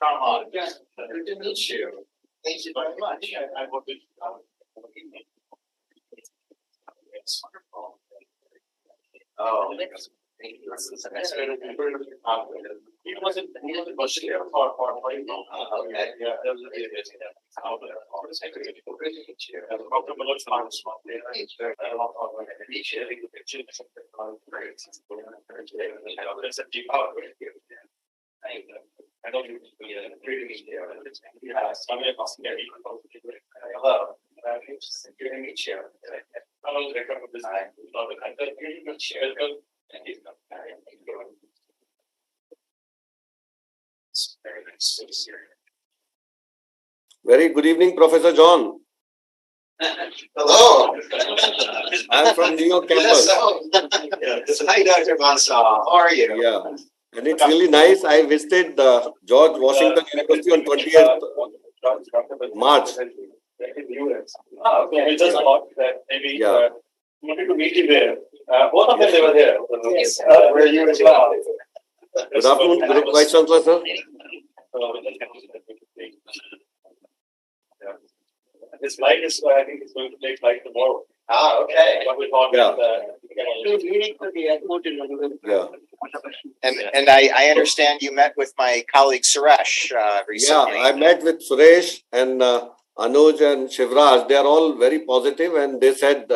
come on. Good to meet you. Thank you very much. I will be. It's wonderful. Oh, thank you. He wasn't much there for okay. Yeah, that was a bit busy. I don't think we really there. Yeah, some of us very hello. Good to meet you. How long did I come up with this? I love it. I thought you could share it. And he's not married. It's very nice to see you. Very good evening, Professor John. Hello. I'm from New York campus. Hi, Dr. Bonsall. How are you? Yeah, and it's really nice. I visited George Washington University on 20th March. Oh, okay. We just thought that maybe wanted to meet you there. Both of them, they were there. Yes. Were you as well? Good afternoon, Group Vice Chancellor, sir. This flight is, I think, it's going to take flight tomorrow. Ah, okay. What we thought And I understand you met with my colleague Suresh recently. Yeah, I met with Suresh and Anuj and Shivraj. They are all very positive, and they said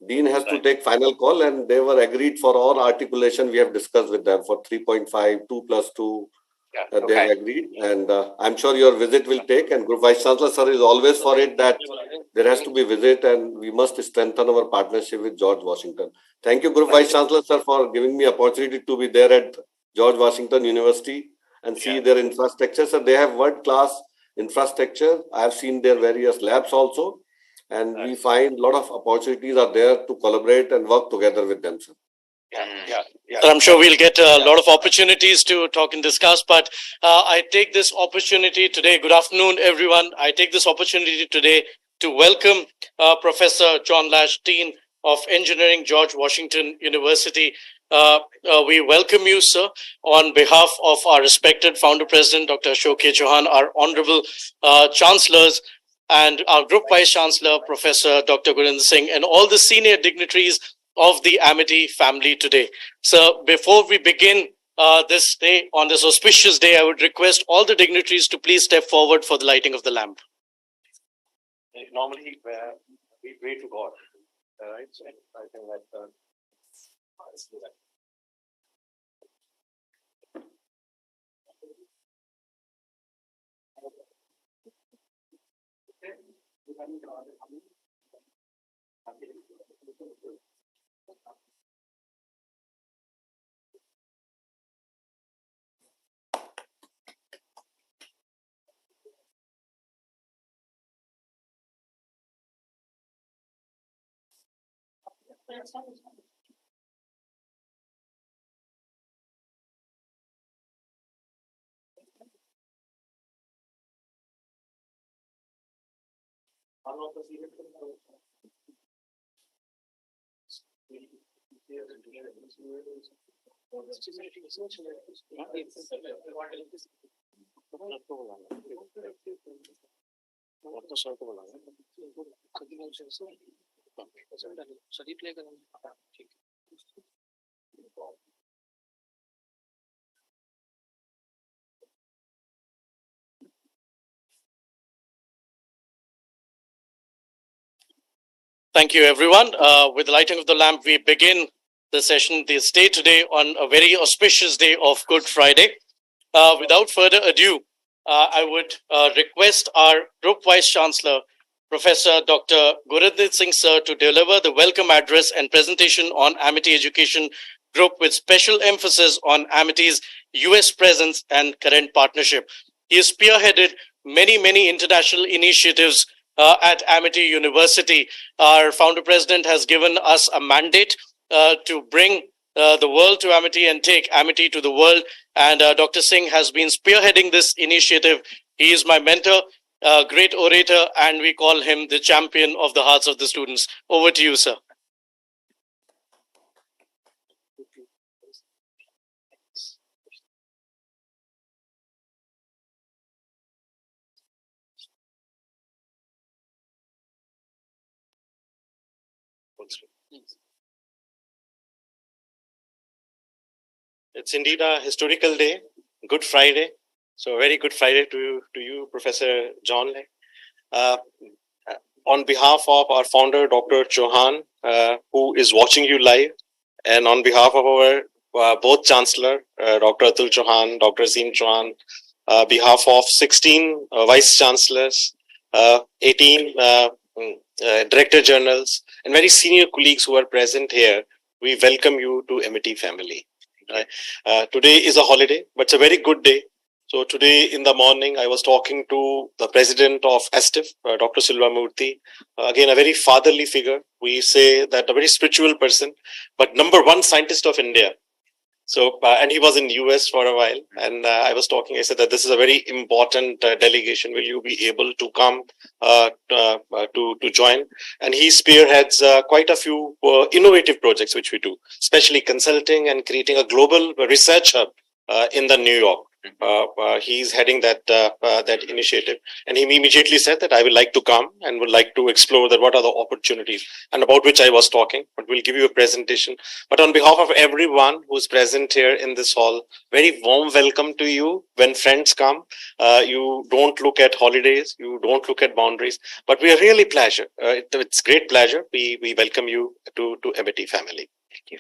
Dean has to take final call, and they were agreed for all articulation we have discussed with them for 3.5, 2 plus 2. They have agreed, and I'm sure your visit will take, and Group Vice Chancellor sir is always for it that there has to be visit, and we must strengthen our partnership with George Washington. Thank you, Group Vice Chancellor sir, for giving me opportunity to be there at George Washington University and see their infrastructure. So they have world-class infrastructure. I have seen their various labs also, and we find a lot of opportunities are there to collaborate and work together with them, sir. So I'm sure we'll get a lot of opportunities to talk and discuss, but I take this opportunity today. Good afternoon, everyone. I take this opportunity today to welcome Professor John Lach, Dean of Engineering, George Washington University. We welcome you, sir, on behalf of our respected founder president, Dr. Ashok K. Chauhan, our honorable chancellors, and our group vice chancellor, Professor Dr. Gurinder Singh, and all the senior dignitaries of the Amity family today. So before we begin this day, on this auspicious day, I would request all the dignitaries to please step forward for the lighting of the lamp. Normally, we pray to God, right? So I think that let's do that. Thank you, everyone. With the lighting of the lamp, we begin the session this day today on a very auspicious day of Good Friday. Without further ado, I would request our Group Vice Chancellor, Professor Dr. Gurinder Singh sir, to deliver the welcome address and presentation on Amity Education Group with special emphasis on Amity's US presence and current partnership. He has spearheaded many international initiatives at Amity University. Our founder president has given us a mandate to bring the world to Amity and take Amity to the world. And Dr. Singh has been spearheading this initiative. He is my mentor, great orator, and we call him the champion of the hearts of the students. Over to you, sir. It's indeed a historical day, Good Friday. So a very good Friday to you, Professor John Lach. Uh, on behalf of our founder, Dr. Chauhan, who is watching you live, and on behalf of our both Chancellor, Dr. Atul Chauhan, Dr. Azim Chauhan, behalf of 16 Vice Chancellors, 18 Director Generals, and very senior colleagues who are present here, we welcome you to MIT family. Today is a holiday, but it's a very good day. So today in the morning, I was talking to the president of STIF, Dr. Silva Murthy. Again, a very fatherly figure. We say that a very spiritual person, but number one scientist of India. So, and he was in US for a while. And I was talking, I said that this is a very important delegation. Will you be able to come to join? And he spearheads quite a few innovative projects which we do, especially consulting and creating a global research hub in the New York. He's heading that initiative, and he immediately said that I would like to come and would like to explore that what are the opportunities, and about which I was talking. But we'll give you a presentation. But on behalf of everyone who's present here in this hall, very warm welcome to you. When friends come, you don't look at holidays, you don't look at boundaries. But we are really pleasure. It's great pleasure. We welcome you to MIT family. Thank you.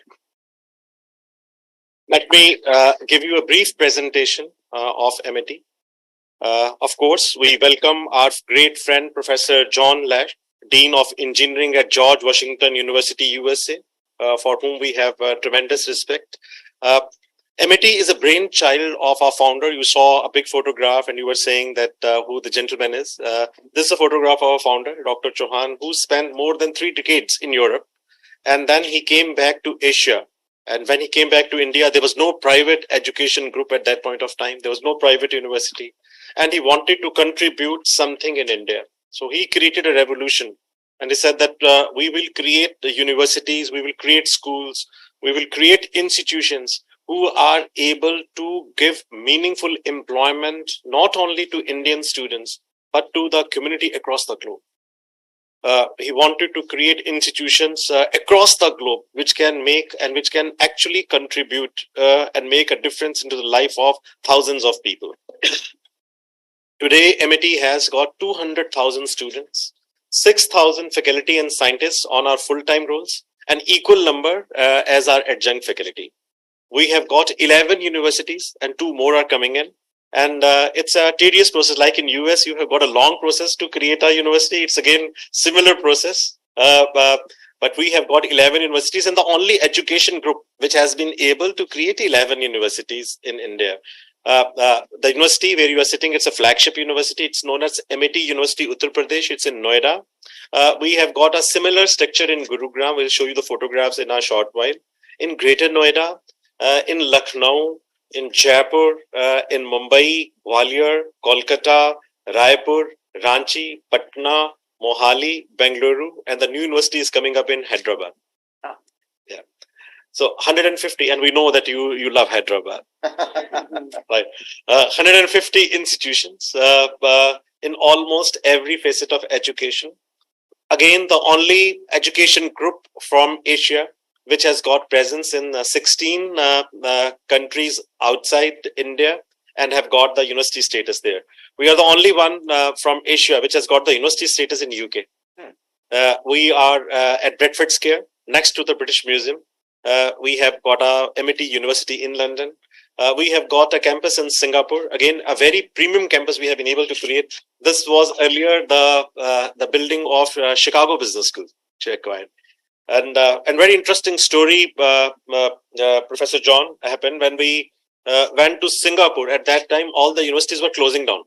Let me give you a brief presentation of MIT. Of course, we welcome our great friend, Professor John Lach, Dean of Engineering at George Washington University, USA, for whom we have tremendous respect. MIT is a brainchild of our founder. You saw a big photograph and you were saying that who the gentleman is. This is a photograph of our founder, Dr. Chauhan, who spent more than 3 decades in Europe. And then he came back to Asia. And when he came back to India, there was no private education group at that point of time. There was no private university. And he wanted to contribute something in India. So he created a revolution. And he said that we will create the universities, we will create schools, we will create institutions who are able to give meaningful employment, not only to Indian students, but to the community across the globe. He wanted to create institutions across the globe which can make and which can actually contribute and make a difference into the life of thousands of people. Today, MIT has got 200,000 students, 6,000 faculty and scientists on our full-time roles, an equal number as our adjunct faculty. We have got 11 universities and 2 more are coming in. And it's a tedious process. Like in US, you have got a long process to create a university. It's again similar process. But we have got 11 universities and the only education group which has been able to create 11 universities in India. The university where you are sitting, it's a flagship university. It's known as MIT University Uttar Pradesh. It's in Noida. We have got a similar structure in Gurugram. We'll show you the photographs in a short while. In Greater Noida, in Lucknow, in Jaipur, in Mumbai, Gwalior, Kolkata, Raipur, Ranchi, Patna, Mohali, Bengaluru, and the new university is coming up in Hyderabad. Yeah. So 150, and we know that you love Hyderabad. Right. 150 institutions in almost every facet of education. Again, the only education group from Asia which has got presence in 16 countries outside India and have got the university status there. We are the only one from Asia which has got the university status in UK. We are at Bradford Square, next to the British Museum. We have got a MIT University in London. We have got a campus in Singapore. Again, a very premium campus we have been able to create. This was earlier the building of Chicago Business School, which we acquired. And very interesting story, Professor John, happened when we went to Singapore. At that time, all the universities were closing down.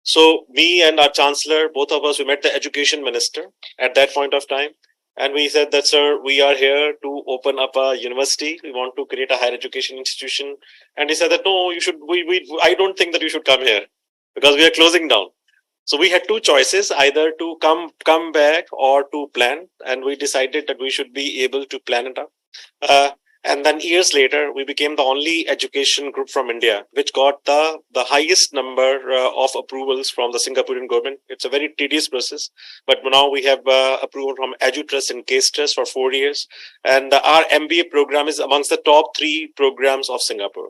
So me and our chancellor, both of us, we met the education minister at that point of time. And we said that, sir, we are here to open up a university. We want to create a higher education institution. And he said that, no, you should, I don't think that you should come here because we are closing down. So we had 2 choices, either to come back or to plan. And we decided that we should be able to plan it up. And then years later, we became the only education group from India which got the highest number of approvals from the Singaporean government. It's a very tedious process, but now we have approval from EduTrust and Case Trust for 4 years. And our MBA program is amongst the top 3 programs of Singapore.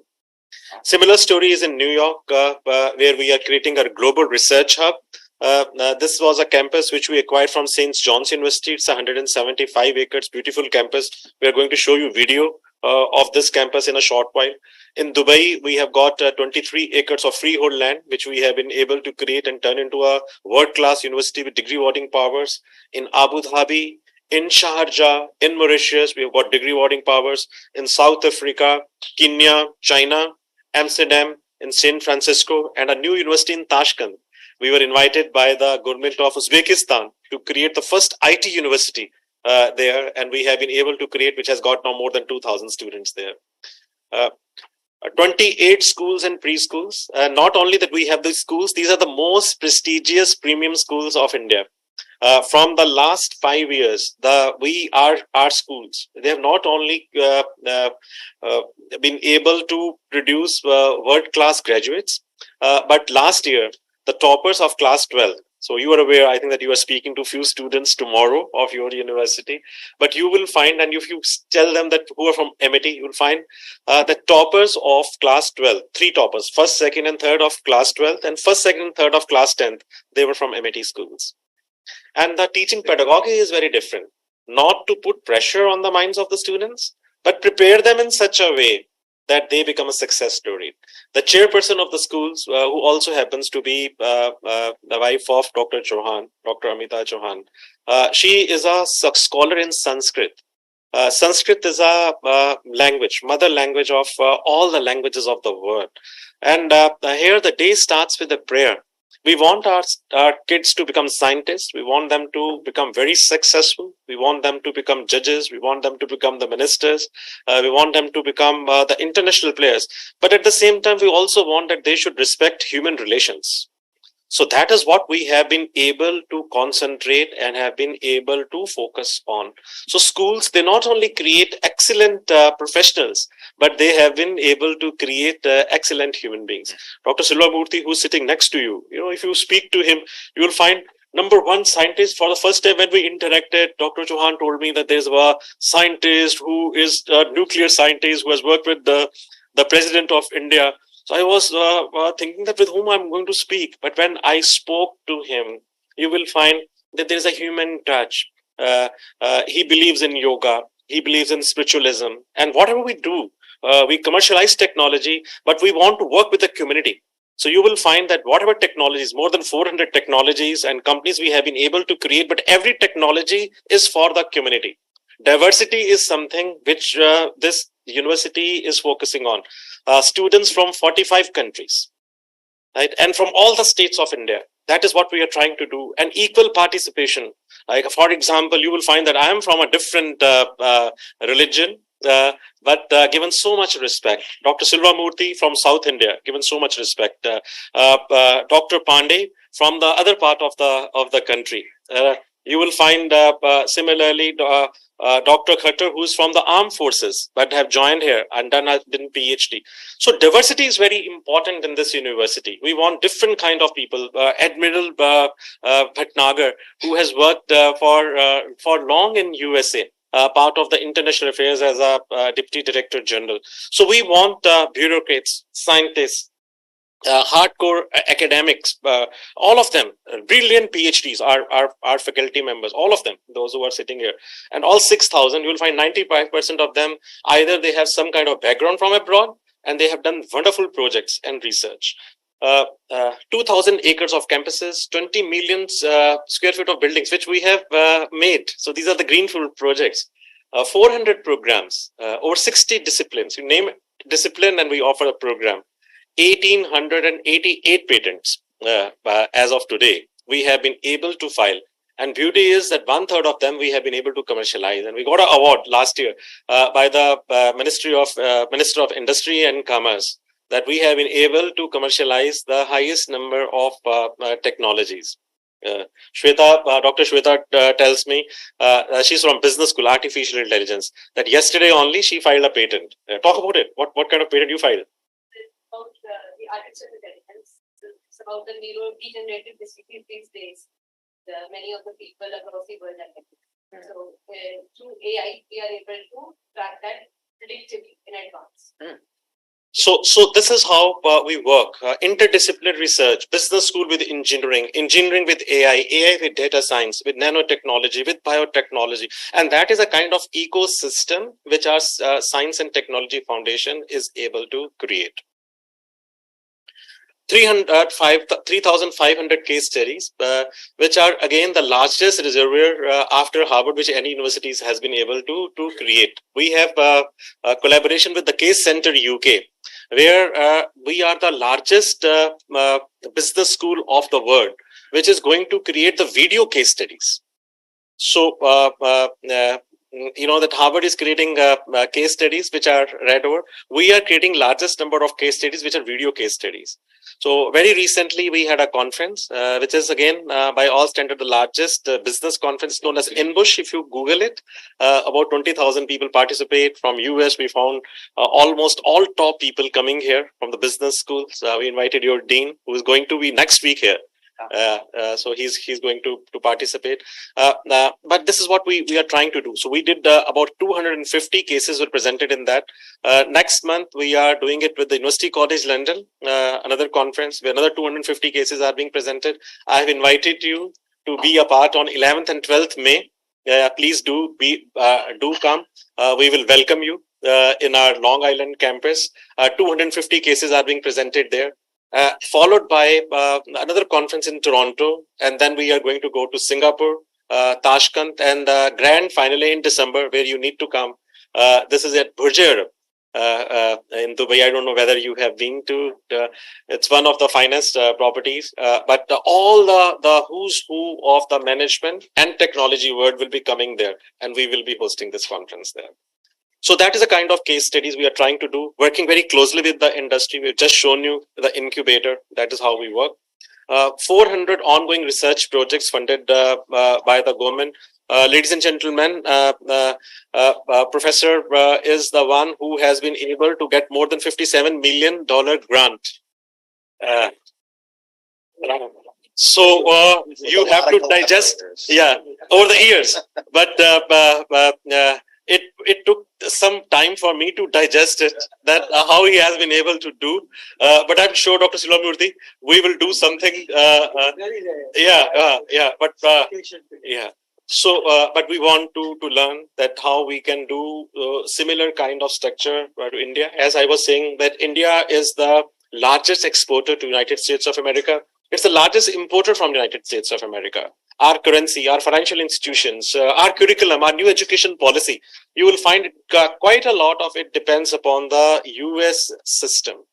Similar story is in New York, where we are creating a global research hub. This was a campus which we acquired from St. John's University. It's 175 acres, beautiful campus. We are going to show you video of this campus in a short while. In Dubai, we have got 23 acres of freehold land, which we have been able to create and turn into a world-class university with degree awarding powers. In Abu Dhabi, in Sharjah, in Mauritius, we have got degree awarding powers. In South Africa, Kenya, China, Amsterdam, in San Francisco, and a new university in Tashkent. We were invited by the government of Uzbekistan to create the first IT university there, and we have been able to create, which has got now more than 2,000 students there. 28 schools and preschools. Not only that we have these schools, these are the most prestigious premium schools of India. From the last 5 years, our schools, they have not only been able to produce world-class graduates, but last year, the toppers of class 12. So you are aware, I think that you are speaking to a few students tomorrow of your university, but you will find, and if you tell them that who are from MIT, you will find the toppers of class 12, 3 toppers, first, second, and third of class 12, and first, second, and third of class 10th, they were from MIT schools. And the teaching pedagogy is very different, not to put pressure on the minds of the students, but prepare them in such a way that they become a success story. The chairperson of the schools, who also happens to be the wife of Dr. Chauhan, Dr. Amita Chauhan, she is a scholar in Sanskrit. Sanskrit is a language, mother language of all the languages of the world. And here the day starts with a prayer. We want our kids to become scientists. We want them to become very successful. We want them to become judges. We want them to become the ministers. We want them to become the international players. But at the same time, we also want that they should respect human relations. So that is what we have been able to concentrate and have been able to focus on. So schools, they not only create excellent professionals, but they have been able to create excellent human beings. Dr. Silvamurthy, who's sitting next to you, if you speak to him, you will find number one scientist. For the first time when we interacted, Dr. Chauhan told me that there's a scientist who is a nuclear scientist who has worked with the president of India. So I was thinking that with whom I'm going to speak. But when I spoke to him, you will find that there's a human touch. He believes in yoga. He believes in spiritualism. And whatever we do, we commercialize technology, but we want to work with the community. So you will find that whatever technologies, more than 400 technologies and companies we have been able to create, but every technology is for the community. Diversity is something which this university is focusing on. Students from 45 countries, right? And from all the states of India. That is what we are trying to do. And equal participation. Like, for example, you will find that I am from a different religion, but given so much respect. Dr. Silvamurthy from South India, given so much respect. Dr. Pandey from the other part of the country. You will find similarly Dr. Khattar, who is from the armed forces, but have joined here and done a PhD. So diversity is very important in this university. We want different kind of people. Admiral Bhatnagar, who has worked for long in USA, part of the international affairs as a deputy director general. So we want bureaucrats, scientists, hardcore academics, all of them, brilliant PhDs, are faculty members, all of them, those who are sitting here. And all 6,000, you will find 95% of them, either they have some kind of background from abroad, and they have done wonderful projects and research. 2,000 acres of campuses, 20 million square feet of buildings, which we have made. So these are the greenfield projects. 400 programs, over 60 disciplines. You name discipline and we offer a program. 1,888 patents as of today we have been able to file, and beauty is that 1/3 of them we have been able to commercialize, and we got an award last year by the Minister of Industry and Commerce that we have been able to commercialize the highest number of technologies Dr. Shweta tells me she's from business school, artificial intelligence, that yesterday only she filed a patent. Talk about it. What kind of patent you filed? About the artificial intelligence. It's about the neurodegenerative diseases these days. Many of the people across the world are having. So through AI, we are able to track that predictively in advance. So this is how we work. Interdisciplinary research, business school with engineering, engineering with AI with data science, with nanotechnology, with biotechnology. And that is a kind of ecosystem which our Science and Technology Foundation is able to create. 3,500 case studies, which are again the largest reservoir after Harvard, which any universities has been able to create. We have a collaboration with the Case Center UK, where we are the largest business school of the world, which is going to create the video case studies. So, you know that Harvard is creating case studies which are read over. We are creating largest number of case studies which are video case studies. So very recently we had a conference, which is again by all standard the largest business conference known as InBush. If you Google it, about 20,000 people participate from US. We found almost all top people coming here from the business schools. We invited your dean, who is going to be next week here. So he's going to participate. But this is what we are trying to do. So we did about 250 cases were presented in that. Next month we are doing it with the University College London, another conference where another 250 cases are being presented. I have invited you to be a part on 11th and 12th May. Please do come. We will welcome you in our Long Island campus. 250 cases are being presented there. Followed by another conference in Toronto, and then we are going to go to Singapore, Tashkent, and grand finally in December, where you need to come. This is at Burj in Dubai. I don't know whether you have been to. It's one of the finest properties, but all the who's who of the management and technology world will be coming there, and we will be hosting this conference there. So that is a kind of case studies we are trying to do, working very closely with the industry. We've just shown you the incubator. That is how we work. 400 ongoing research projects funded by the government. Ladies and gentlemen, Professor is the one who has been able to get more than $57 million grant. So you have to digest, over the years. But it took some time for me to digest it, that how he has been able to do. But I'm sure, Dr. Silamurthy, we will do something. So, but we want to learn that how we can do similar kind of structure to India. As I was saying, that India is the largest exporter to United States of America. It's the largest importer from the United States of America. Our currency, our financial institutions, our curriculum, our new education policy, you will find quite a lot of it depends upon the US system.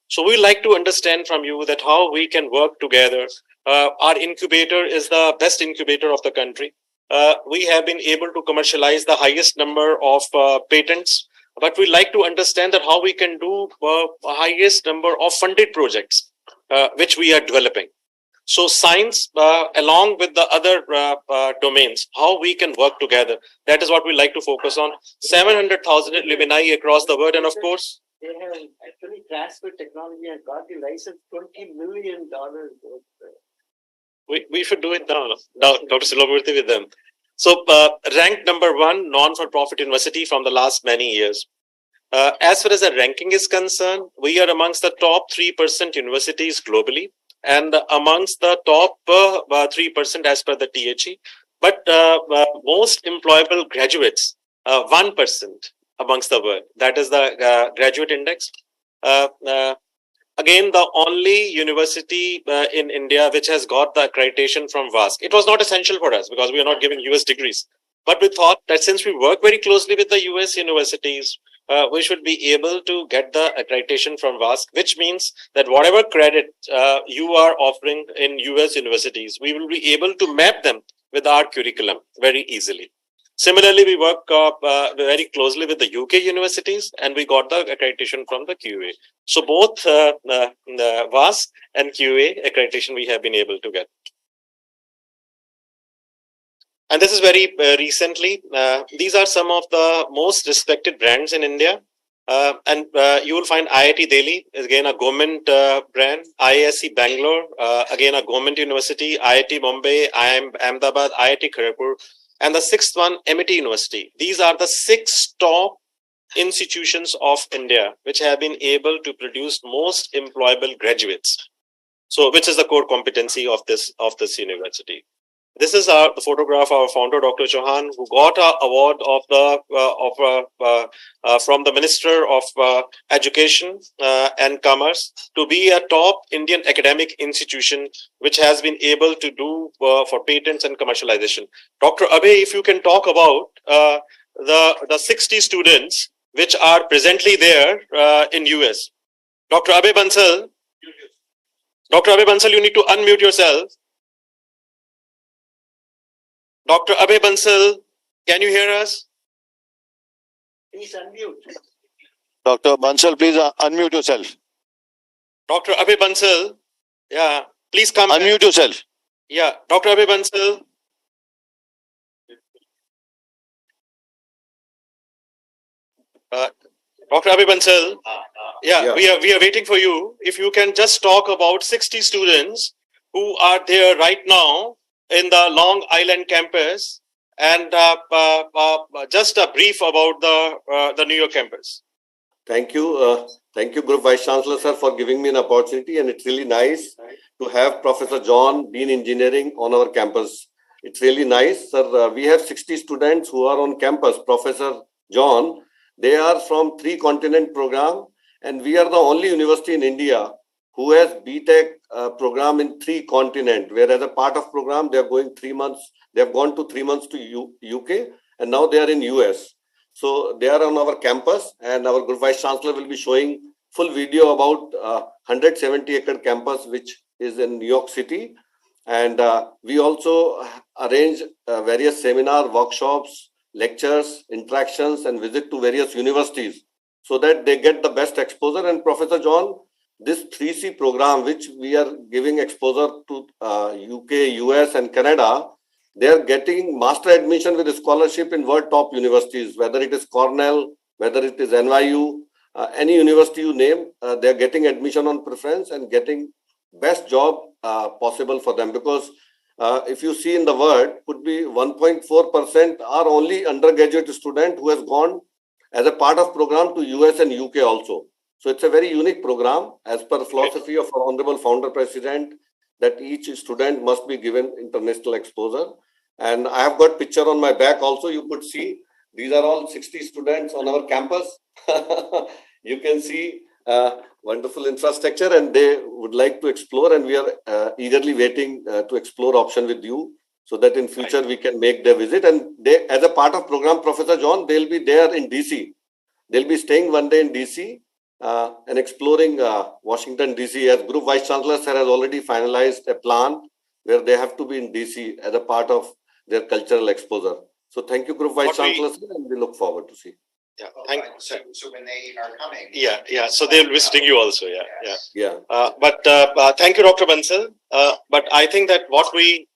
So we like to understand from you that how we can work together. Our incubator is the best incubator of the country. We have been able to commercialize the highest number of patents, but we like to understand that how we can do a highest number of funded projects, which we are developing. So science, along with the other domains, how we can work together. That is what we like to focus on. 700,000 alumni across the world, and of course, they have actually transferred technology and got the license. $20 million. We should do it now, Dr. Silamurthy with them. So ranked number 1 non-for-profit university from the last many years. As far as the ranking is concerned, we are amongst the top 3% universities globally, and amongst the top 3% as per the THE. But most employable graduates, 1% amongst the world. That is the graduate index. Again, the only university in India which has got the accreditation from VASC. It was not essential for us because we are not giving US degrees. But we thought that since we work very closely with the US universities, we should be able to get the accreditation from VASC, which means that whatever credit you are offering in US universities, we will be able to map them with our curriculum very easily. Similarly, we work very closely with the UK universities, and we got the accreditation from the QA. So both the VASC and QA accreditation we have been able to get. and this is very recently. These are some of the most respected brands in India. And you will find IIT Delhi, again a government brand, IISc Bangalore, again a government university, IIT Bombay, IIM Ahmedabad, IIT Kharagpur, and the sixth one, MIT University. These are the 6 top institutions of India which have been able to produce most employable graduates. So, which is the core competency of this university. This is the photograph of our founder, Dr. Chauhan, who got an award of from the Minister of Education and Commerce to be a top Indian academic institution which has been able to do for patents and commercialization. Dr. Abhay, if you can talk about the 60 students which are presently there in US. Dr. Abhay Bansal, you need to unmute yourself. Dr. Abhay Bansal, can you hear us? Please unmute. Dr. Bansal, please unmute yourself. Dr. Abhay Bansal, yeah, please come. Unmute yourself. Yeah, Dr. Abhay Bansal. Dr. Abhay Bansal, yeah, we are waiting for you. If you can just talk about 60 students who are there right now in the Long Island campus, and just a brief about the New York campus. Thank you. Thank you, Group Vice Chancellor, sir, for giving me an opportunity. And it's really nice to have Professor John, Dean Engineering, on our campus. It's really nice, sir. We have 60 students who are on campus. Professor John, they are from 3 continent program, and we are the only university in India who has BTech program in 3 continents, where as a part of program, they are going 3 months. They have gone to 3 months to UK, and now they are in US. So they are on our campus, and our Group Vice Chancellor will be showing full video about 170-acre campus, which is in New York City. And we also arrange various seminar, workshops, lectures, interactions, and visit to various universities so that they get the best exposure. And Professor John, this 3C program, which we are giving exposure to UK, US, and Canada, they are getting master admission with a scholarship in world top universities, whether it is Cornell, whether it is NYU, any university you name, they are getting admission on preference and getting best job possible for them. Because if you see in the world, could be 1.4% are only undergraduate student who has gone as a part of program to US and UK also. So it's a very unique program as per philosophy of our Honorable Founder President, that each student must be given international exposure. And I have got picture on my back also. You could see these are all 60 students on our campus. You can see wonderful infrastructure, and they would like to explore, and we are eagerly waiting to explore option with you so that in future we can make their visit. And they, as a part of program, Professor John, they'll be there in DC. They'll be staying one day in DC and exploring Washington, DC, as Group Vice Chancellor sir has already finalized a plan where they have to be in DC as a part of their cultural exposure. So thank you, Group Vice Chancellor, sir, and we look forward to see. Yeah, thank you. So when they are coming. Yeah. So they'll be visiting you also. Yeah. Yeah. But thank you, Dr. Bansal. But I think that what we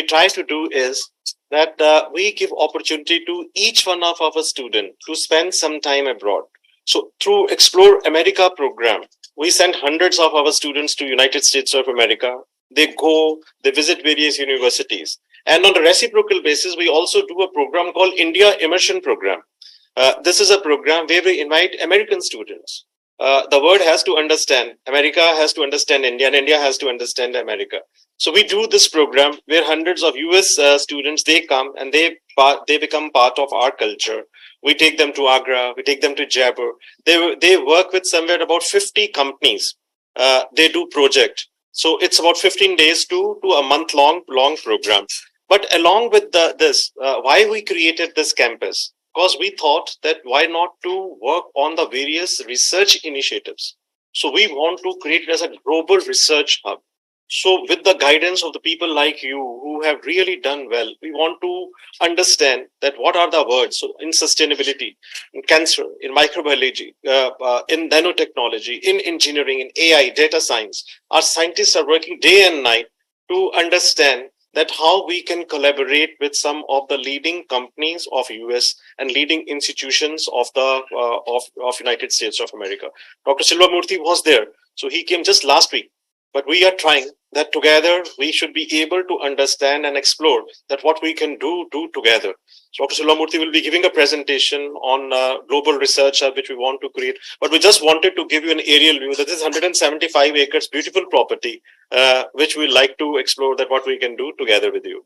try to do is that we give opportunity to each one of our students to spend some time abroad. So through Explore America program, we send hundreds of our students to United States of America. They go, they visit various universities. And on a reciprocal basis, we also do a program called India Immersion Program. This is a program where we invite American students. The world has to understand, America has to understand India, and India has to understand America. So we do this program where hundreds of US students, they come and they become part of our culture. We take them to Agra, we take them to Jaipur. They work with somewhere about 50 companies. They do project. So it's about 15 days to a month-long program. But along with why we created this campus? Because we thought that why not to work on the various research initiatives. So we want to create it as a global research hub. So with the guidance of the people like you who have really done well, we want to understand that what are the words. So in sustainability, in cancer, in microbiology, in nanotechnology, in engineering, in AI, data science, our scientists are working day and night to understand that how we can collaborate with some of the leading companies of US and leading institutions of the of United States of America. Dr. Silvamurthy was there, so he came just last week. But we are trying that together we should be able to understand and explore that what we can do together. So Dr. Silvamurthy will be giving a presentation on global research which we want to create. But we just wanted to give you an aerial view that this 175 acres beautiful property which we like to explore that what we can do together with you.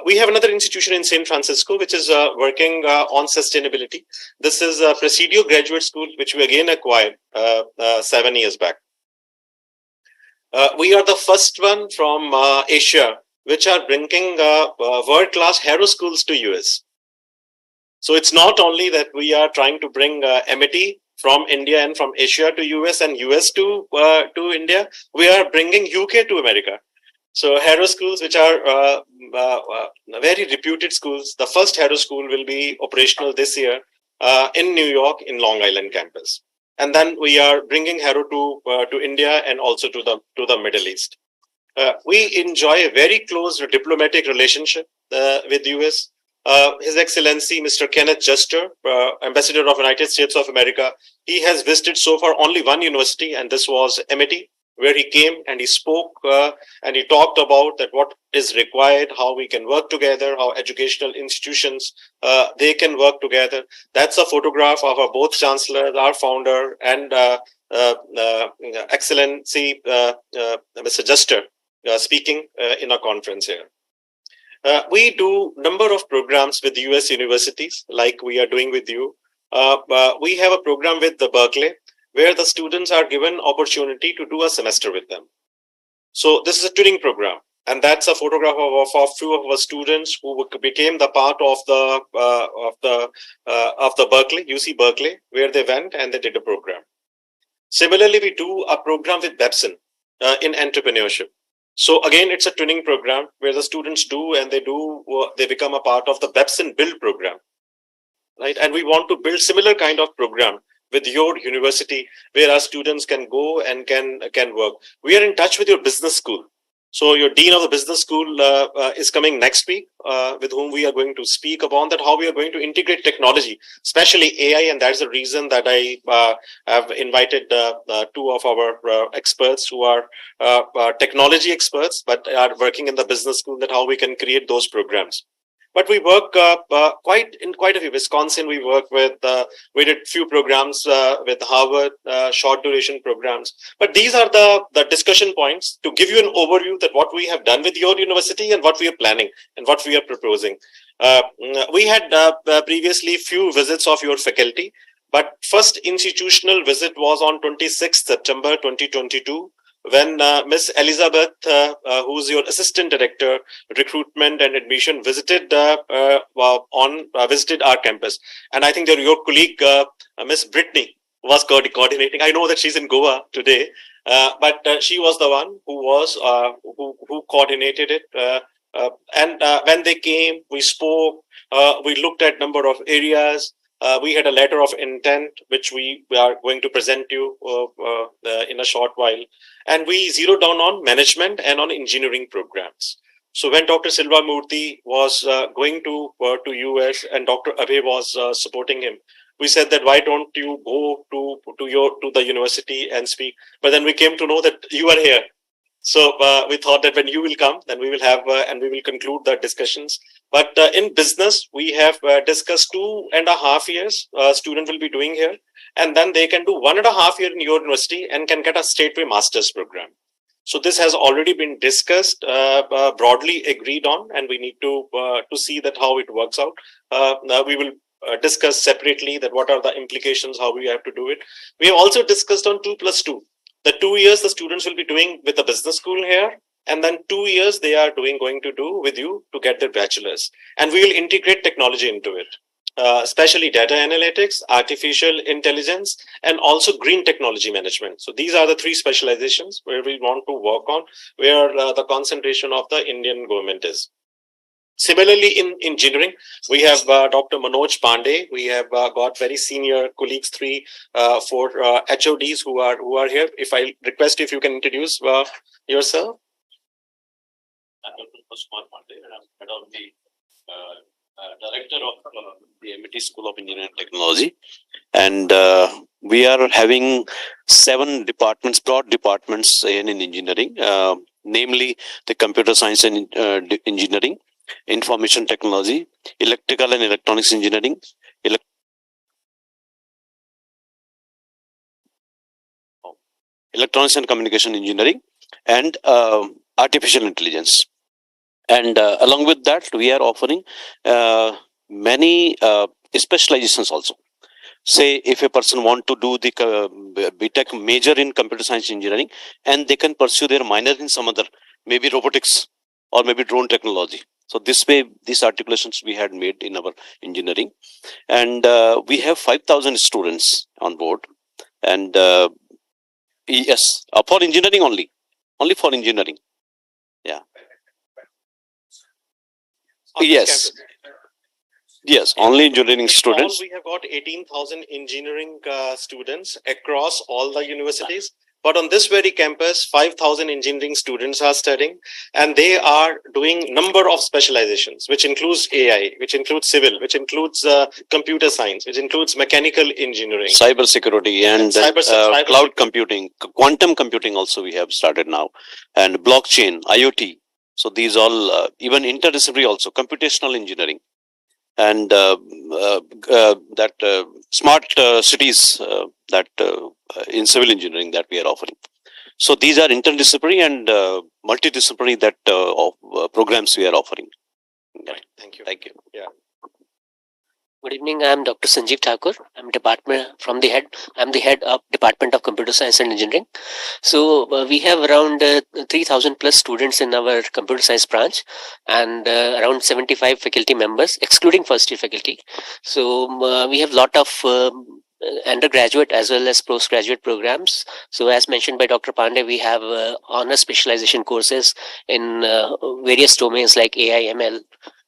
We have another institution in San Francisco which is working on sustainability. This is Presidio Graduate School, which we again acquired 7 years back. We are the first one from Asia which are bringing world-class hero schools to US. So it's not only that we are trying to bring MIT from India and from Asia to US and US to India, we are bringing UK to America. So hero schools, which are very reputed schools, the first hero school will be operational this year in New York in Long Island campus. And then we are bringing hero to India and also to the Middle East. We enjoy a very close diplomatic relationship with US. His Excellency, Mr. Kenneth Juster, Ambassador of United States of America, he has visited so far only one university, and this was MIT, where he came and he spoke and he talked about that what is required, how we can work together, how educational institutions, they can work together. That's a photograph of our both chancellors, our founder, and Excellency Mr. Juster speaking in a conference here. We do number of programs with US universities, like we are doing with you. We have a program with the Berkeley, where the students are given opportunity to do a semester with them. So this is a tuning program, and that's a photograph of a few of our students who became the part of the Berkeley, UC Berkeley, where they went and they did a program. Similarly, we do a program with Babson in entrepreneurship. So again, it's a tuning program where the students do and they become a part of the Babson Build program, right? And we want to build similar kind of program with your university where our students can go and can work. We are in touch with your business school. So your dean of the business school is coming next week, with whom we are going to speak upon that how we are going to integrate technology, especially AI, and that's the reason that I have invited two of our experts who are technology experts, but are working in the business school, that how we can create those programs. But we work quite a few. Wisconsin, we work with, we did few programs with Harvard, short duration programs. But these are the discussion points to give you an overview that what we have done with your university and what we are planning and what we are proposing. We had previously few visits of your faculty, but first institutional visit was on 26th September 2022. When Miss Elizabeth, who's your assistant director, recruitment and admission, visited visited our campus, and I think that your colleague Miss Brittany was coordinating. I know that she's in Goa today, but she was the one who was who coordinated it. And when they came, we spoke. We looked at number of areas. We had a letter of intent, which we are going to present you in a short while. And we zeroed down on management and on engineering programs. So when Dr. Silvamurthy was going to US and Dr. Abhay was supporting him, we said that why don't you go to the university and speak? But then we came to know that you are here. So we thought that when you will come, then we will have and we will conclude the discussions. But in business, we have discussed 2.5 years student will be doing here. And then they can do 1.5 years in your university and can get a straightway master's program. So this has already been discussed, broadly agreed on, and we need to see that how it works out. We will discuss separately that what are the implications, how we have to do it. We have also discussed on 2+2. The 2 years the students will be doing with the business school here, and then 2 years they are going to do with you to get their bachelor's. And we will integrate technology into it. especially data analytics, artificial intelligence, and also green technology management. So these are the three specializations where we want to work on, where the concentration of the Indian government is. Similarly, in engineering, we have Dr. Manoj Pandey. We have got very senior colleagues, 4 HODs who are here. If I request if you can introduce yourself. I'm Dr. Manoj Pandey, and I'm head of the director of the MIT School of Engineering and Technology. And we are having 7 departments, broad departments in engineering, namely the computer science and engineering, information technology, electrical and electronics engineering, electronics and communication engineering, and artificial intelligence. And along with that, we are offering many specializations also. Say if a person want to do the BTech major in computer science engineering, and they can pursue their minor in some other, maybe robotics or maybe drone technology. So this way, these articulations we had made in our engineering, and we have 5,000 students on board. And yes, for engineering only for engineering. Yeah. Yes. Yes, only engineering students. We have got 18,000 engineering students across all the universities. But on this very campus, 5,000 engineering students are studying, and they are doing number of specializations, which includes AI, which includes civil, which includes computer science, which includes mechanical engineering, cyber security, and cloud computing, quantum computing also we have started now, and blockchain, IoT. So these all, even interdisciplinary also, computational engineering, and that smart cities that in civil engineering that we are offering. So these are interdisciplinary and multidisciplinary that programs we are offering. Right. Thank you. Thank you. Yeah. Good evening. I am Dr. Sanjeev Thakur. I'm the head of Department of Computer Science and Engineering. So we have around 3,000 plus students in our computer science branch, and around 75 faculty members, excluding first year faculty. So we have lot of undergraduate as well as postgraduate programs. So as mentioned by Dr. Pandey, we have honor specialization courses in various domains like AI, ML.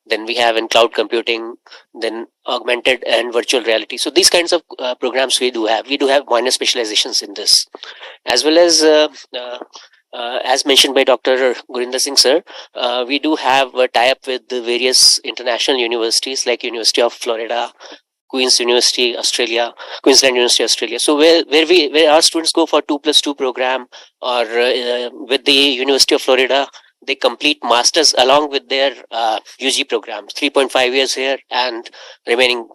Then we have in cloud computing, then augmented and virtual reality. So these kinds of programs we do have. We do have minor specializations in this, as well as mentioned by Dr. Gurinder Singh sir, we do have a tie-up with the various international universities like University of Florida, Queensland University, Australia. So where our students go for 2+2 program, or with the University of Florida, they complete masters along with their UG programs, 3.5 years here and remaining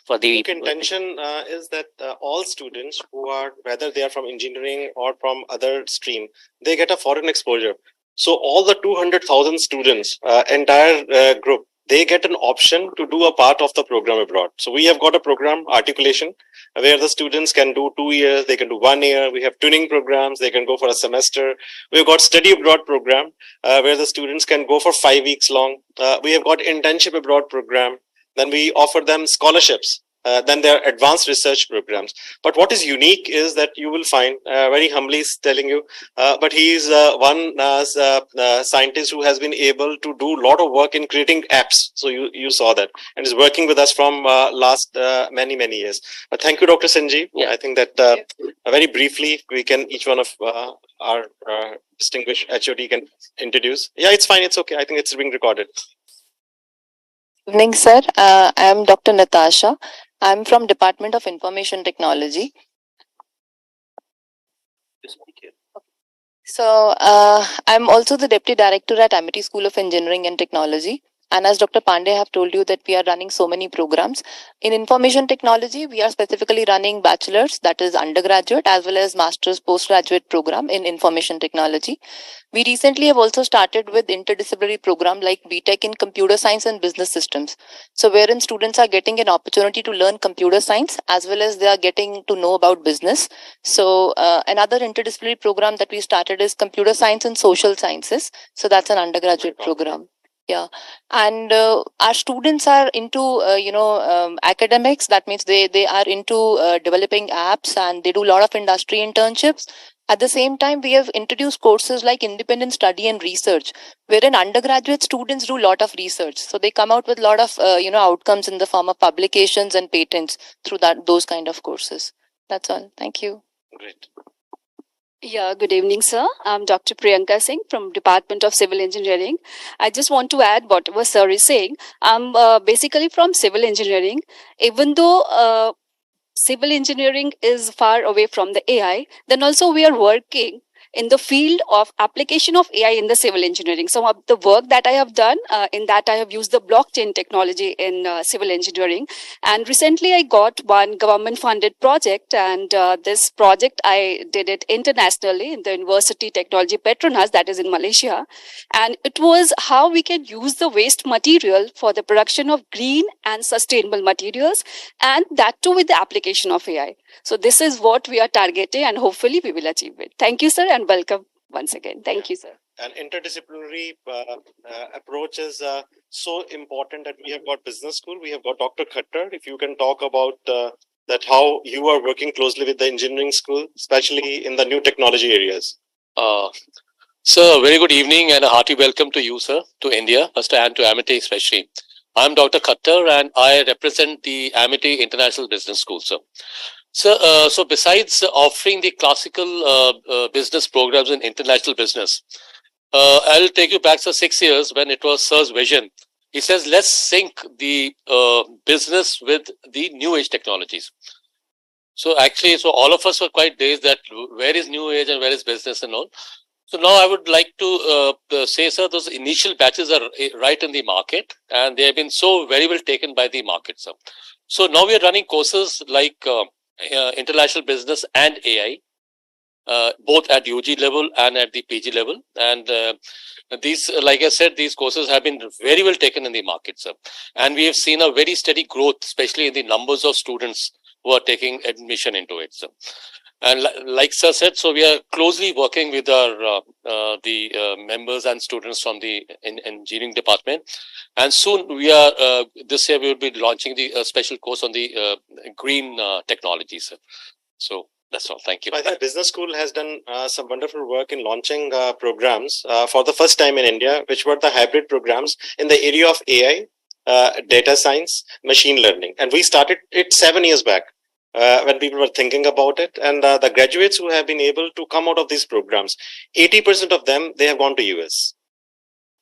for the intention is that all students who are, whether they are from engineering or from other stream, they get a foreign exposure. So all the 200,000 students, entire group, they get an option to do a part of the program abroad. So we have got a program, articulation, where the students can do 2 years, they can do 1 year. We have tuning programs, they can go for a semester. We've got study abroad program, where the students can go for 5 weeks long. We have got internship abroad program. Then we offer them scholarships. Then there are advanced research programs. But what is unique is that you will find, very humbly telling you, but he is one scientist who has been able to do a lot of work in creating apps. So you saw that, and is working with us from last many years. Thank you, Dr. Sanjeev. Yeah. I think that very briefly, we can, each one of our distinguished HOD can introduce. Yeah, it's fine. It's okay. I think it's being recorded. Good evening, sir. I am Dr. Natasha. I'm from Department of Information Technology. So I'm also the Deputy Director at MIT School of Engineering and Technology. And as Dr. Pandey have told you that we are running so many programs. In information technology, we are specifically running bachelor's, that is undergraduate, as well as master's postgraduate program in information technology. We recently have also started with interdisciplinary program like BTech in computer science and business systems. So wherein students are getting an opportunity to learn computer science as well as they are getting to know about business. So another interdisciplinary program that we started is computer science and social sciences. So that's an undergraduate program. Yeah, and our students are into academics. That means they are into developing apps, and they do a lot of industry internships. At the same time, we have introduced courses like independent study and research, wherein undergraduate students do a lot of research. So they come out with a lot of outcomes in the form of publications and patents through those kind of courses. That's all. Thank you. Great. Yeah, good evening, sir. I'm Dr. Priyanka Singh from Department of Civil Engineering. I just want to add whatever sir is saying. I'm basically from civil engineering. Even though civil engineering is far away from the AI, then also we are working in the field of application of AI in the civil engineering. Some of the work that I have done, in that I have used the blockchain technology in civil engineering. And recently I got one government funded project, and this project I did it internationally in the University Technology Petronas, that is in Malaysia. And it was how we can use the waste material for the production of green and sustainable materials, and that too with the application of AI. So this is what we are targeting, and hopefully we will achieve it. Thank you, sir, and welcome once again. Thank you, sir. An interdisciplinary approach is so important that we have got business school. We have got Dr. Khattar. If you can talk about that, how you are working closely with the engineering school, especially in the new technology areas. Sir, very good evening and a hearty welcome to you, sir, to India, and to Amity especially. I'm Dr. Khattar and I represent the Amity International Business School, sir. So besides offering the classical business programs in international business, I'll take you back, sir, 6 years when it was sir's vision. He says, let's sync the business with the new age technologies. So actually, so all of us were quite dazed that where is new age and where is business and all. So now I would like to say, sir, those initial batches are right in the market and they have been so very well taken by the market, sir. So now we are running courses like international business and AI, both at UG level and at the PG level. And these, like I said, these courses have been very well taken in the market, sir. And we have seen a very steady growth, especially in the numbers of students who are taking admission into it, sir. And like sir said, so we are closely working with our members and students from the engineering department, and soon we are this year we will be launching the special course on the green technologies, sir. So that's all. Thank you. I think business school has done some wonderful work in launching programs for the first time in India, which were the hybrid programs in the area of AI, data science, machine learning, and we started it 7 years back. When people were thinking about it, and the graduates who have been able to come out of these programs, 80% of them, they have gone to US.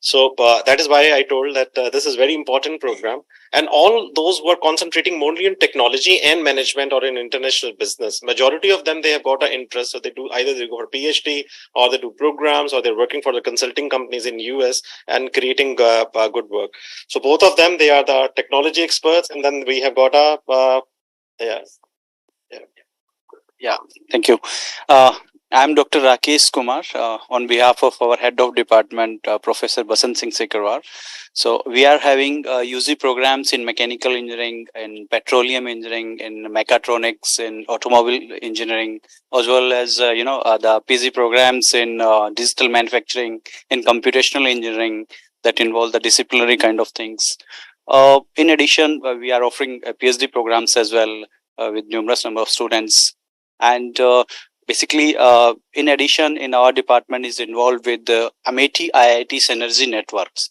So that is why I told that this is very important program, and all those who are concentrating mainly in technology and management or in international business, majority of them, they have got an interest. So they do either they go for PhD or they do programs or they're working for the consulting companies in US and creating good work. So both of them, they are the technology experts, and then we have got a Yeah, thank you. I'm Dr. Rakesh Kumar on behalf of our head of department, Professor Basant Singh Sekarwar. So we are having UG programs in mechanical engineering, in petroleum engineering, in mechatronics, in automobile engineering, as well as the PG programs in digital manufacturing, in computational engineering that involve the disciplinary kind of things. In addition, we are offering PhD programs as well with numerous number of students. And basically, in addition, in our department is involved with the Amity IIT Synergy Networks.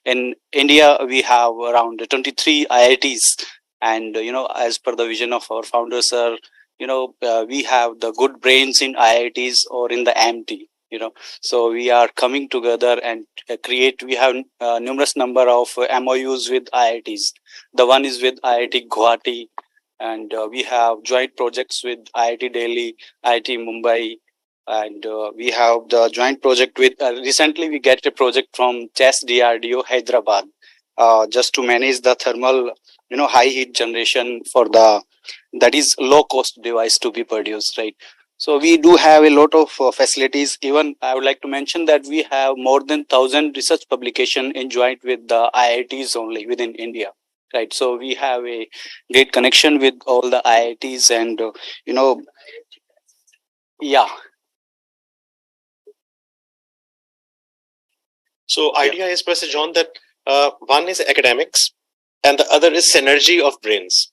In India, we have around 23 IITs. And, as per the vision of our founders, sir, we have the good brains in IITs or in the AMT. So we are coming together and we have numerous number of MOUs with IITs. The one is with IIT Guwahati, and we have joint projects with IIT Delhi, IIT Mumbai, and we have the joint project with recently we get a project from CHESS DRDO Hyderabad just to manage the thermal high heat generation for that is low cost device to be produced, right? So we do have a lot of facilities. Even I would like to mention that we have more than 1,000 research publication in joint with the IITs only within India. Right, so we have a great connection with all the IITs, and yeah. So idea is, Professor John, that One is academics, and the other is synergy of brains.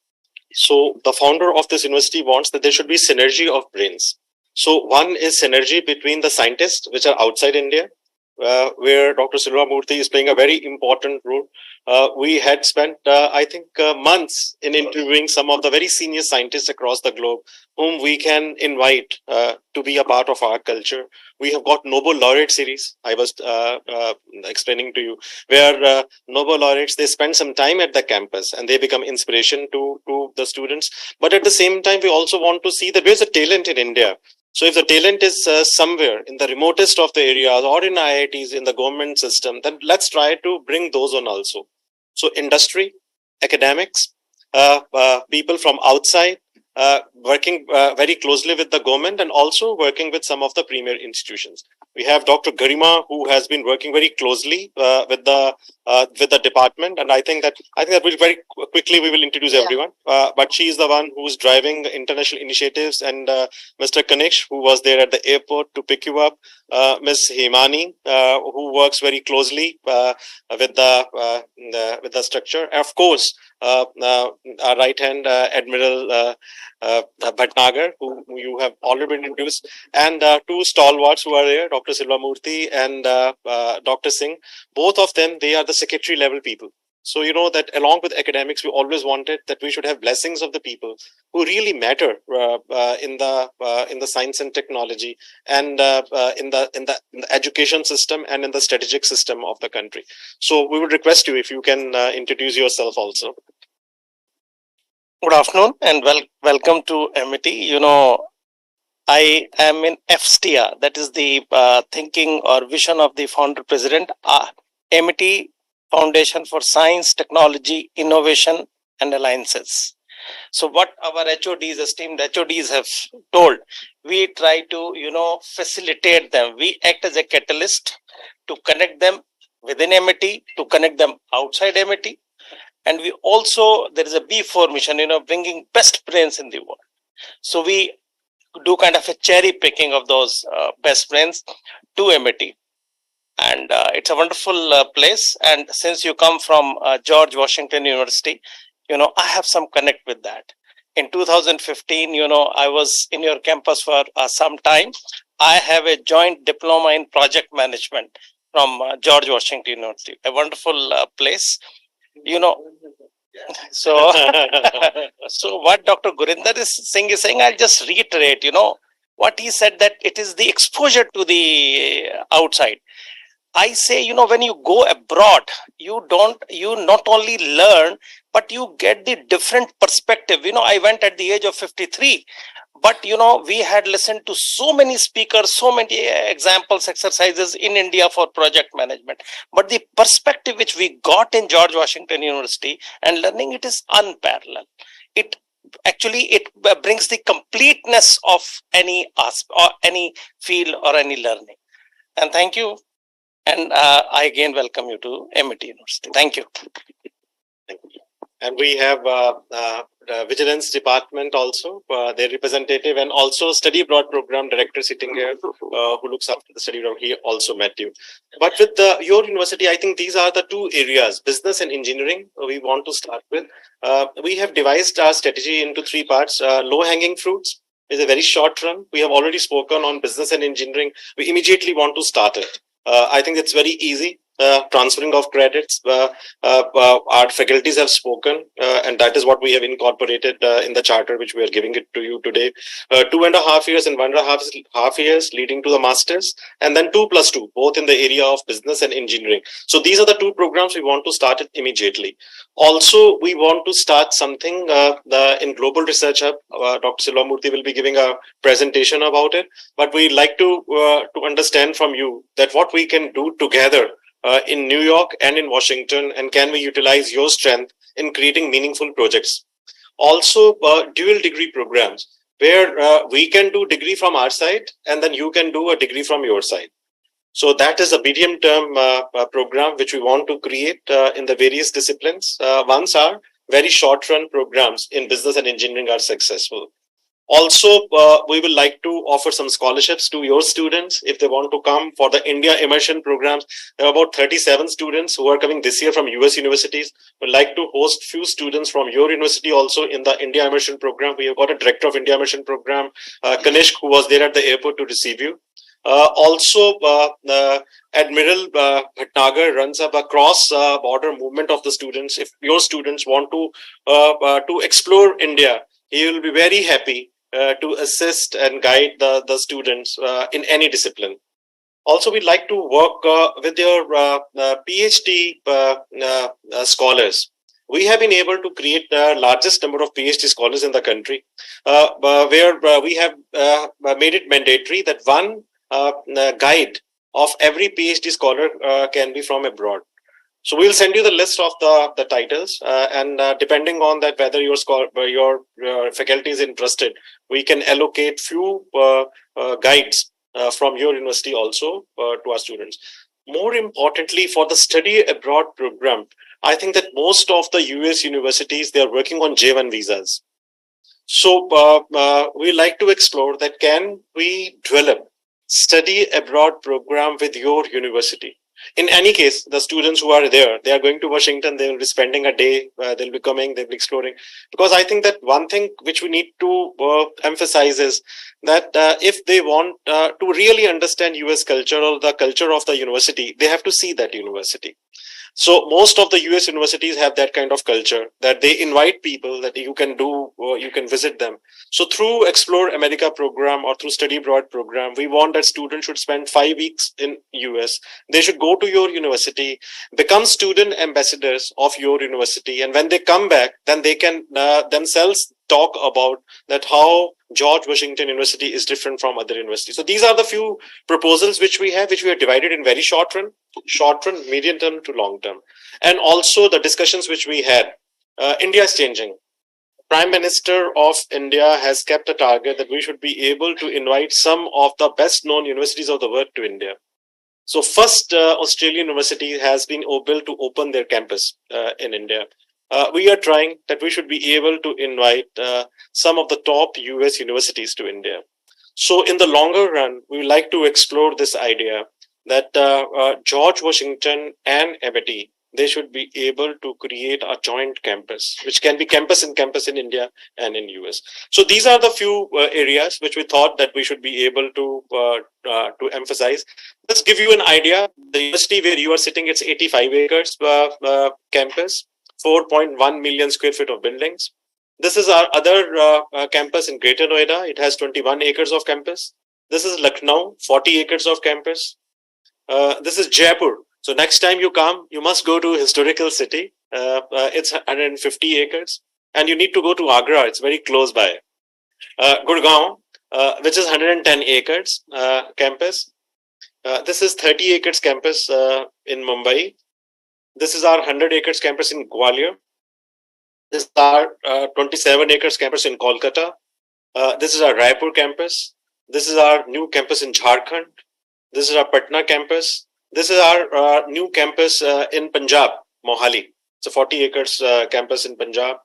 So the founder of this university wants that there should be synergy of brains. So one is synergy between the scientists which are outside India, where Dr. Silva Murthy is playing a very important role. We had spent, I think, months in interviewing some of the very senior scientists across the globe, whom we can invite to be a part of our culture. We have got Nobel Laureate series, I was explaining to you, where Nobel laureates, they spend some time at the campus and they become inspiration to the students. But at the same time, we also want to see that there's a talent in India. So if the talent is somewhere in the remotest of the areas or in IITs, in the government system, then let's try to bring those on also. So industry, academics, people from outside, working very closely with the government and also working with some of the premier institutions. We have Dr. Garima, who has been working very closely with the department, and I think that will very quickly we will introduce everyone. But she is the one who is driving international initiatives, and Mr. Kanish, who was there at the airport to pick you up, Ms. Himani, who works very closely with the structure. And of course, our right hand Admiral Bhatnagar, who you have already been introduced, and two stalwarts who are there, Dr. Silva Murthy and Dr. Singh. Both of them, they are the secretary level people. So you know that along with academics, we always wanted that we should have blessings of the people who really matter in the science and technology, and in the education system and in the strategic system of the country. So we would request you if you can introduce yourself also. Good afternoon and welcome to MIT. You know, I am in FSTIA, that is the thinking or vision of the founder president, MIT Foundation for Science, Technology, Innovation and Alliances. So what our HODs, esteemed HODs have told, we try to, facilitate them. We act as a catalyst to connect them within MIT, to connect them outside MIT. And we also, there is a B4 mission, bringing best brains in the world. So we do kind of a cherry picking of those best brains to MIT. And it's a wonderful place. And since you come from George Washington University, I have some connect with that. In 2015, I was in your campus for some time. I have a joint diploma in project management from George Washington University, a wonderful place. So, so what Dr. Gurinder Singh is saying, I'll just reiterate, what he said, that it is the exposure to the outside. I say, when you go abroad, you not only learn, but you get the different perspective. I went at the age of 53, but, we had listened to so many speakers, so many examples, exercises in India for project management. But the perspective which we got in George Washington University and learning, it is unparalleled. It brings the completeness of any aspect or any field or any learning. And thank you. And I again welcome you to MIT University. Thank you. Thank you. And we have the Vigilance Department also, their representative, and also Study Abroad Program Director sitting here, who looks after the study abroad. He also met you. But with your university, I think these are the two areas, business and engineering, we want to start with. We have devised our strategy into three parts. Low-hanging fruits is a very short run. We have already spoken on business and engineering. We immediately want to start it. I think it's very easy. Transferring of credits, our faculties have spoken, and that is what we have incorporated in the charter, which we are giving it to you today. 2.5 years and 1.5 years leading to the masters, and then 2+2, both in the area of business and engineering. So these are the two programs we want to start it immediately. Also, we want to start something in Global Research Hub. Dr. Silva Murthy will be giving a presentation about it, but we'd like to understand from you that what we can do together in New York and in Washington, and can we utilize your strength in creating meaningful projects. Also, dual degree programs, where we can do degree from our side, and then you can do a degree from your side. So that is a medium-term program which we want to create in the various disciplines. Once our very short-run programs in business and engineering are successful. Also, we will like to offer some scholarships to your students if they want to come for the India immersion programs. There are about 37 students who are coming this year from US universities. We'd like to host few students from your university also in the India immersion program. We have got a director of India immersion program, Kanishk, who was there at the airport to receive you. Also, Admiral Bhatnagar runs up a cross-border movement of the students. If your students want to explore India, he will be very happy to assist and guide the students in any discipline. Also, we'd like to work with your PhD scholars. We have been able to create the largest number of PhD scholars in the country, where we have made it mandatory that one guide of every PhD scholar can be from abroad. So we'll send you the list of the titles, and depending on that, whether your faculty is interested, we can allocate few guides from your university also to our students. More importantly, for the study abroad program, I think that most of the US universities, they are working on J1 visas. So we like to explore that, can we develop study abroad program with your university? In any case, the students who are there, they are going to Washington, they will be spending a day, they'll be coming, they'll be exploring. Because I think that one thing which we need to emphasize is that if they want to really understand US culture or the culture of the university, they have to see that university. So most of the US universities have that kind of culture that they invite people that you can visit them. So through Explore America program or through Study Abroad program, we want that students should spend 5 weeks in US. They should go to your university, become student ambassadors of your university. And when they come back, then they can themselves talk about that how George Washington University is different from other universities. So these are the few proposals which we have divided in very short run, medium term to long term. And also the discussions which we had. India is changing. Prime Minister of India has kept a target that we should be able to invite some of the best known universities of the world to India. So first Australian university has been able to open their campus in India. We are trying that we should be able to invite some of the top US universities to India. So in the longer run, we would like to explore this idea that George Washington and MIT, they should be able to create a joint campus, which can be campus in India and in US. So these are the few areas which we thought that we should be able to emphasize. Let's give you an idea. The university where you are sitting, it's 85 acres campus, 4.1 million square feet of buildings. This is our other campus in Greater Noida. It has 21 acres of campus. This is Lucknow, 40 acres of campus. This is Jaipur. So next time you come, you must go to historical city. It's 150 acres. And you need to go to Agra. It's very close by. Gurgaon, which is 110 acres campus. This is 30 acres campus in Mumbai. This is our 100 acres campus in Gwalior. This is our 27 acres campus in Kolkata. This is our Raipur campus. This is our new campus in Jharkhand. This is our Patna campus. This is our new campus in Punjab, Mohali. It's a 40 acres campus in Punjab.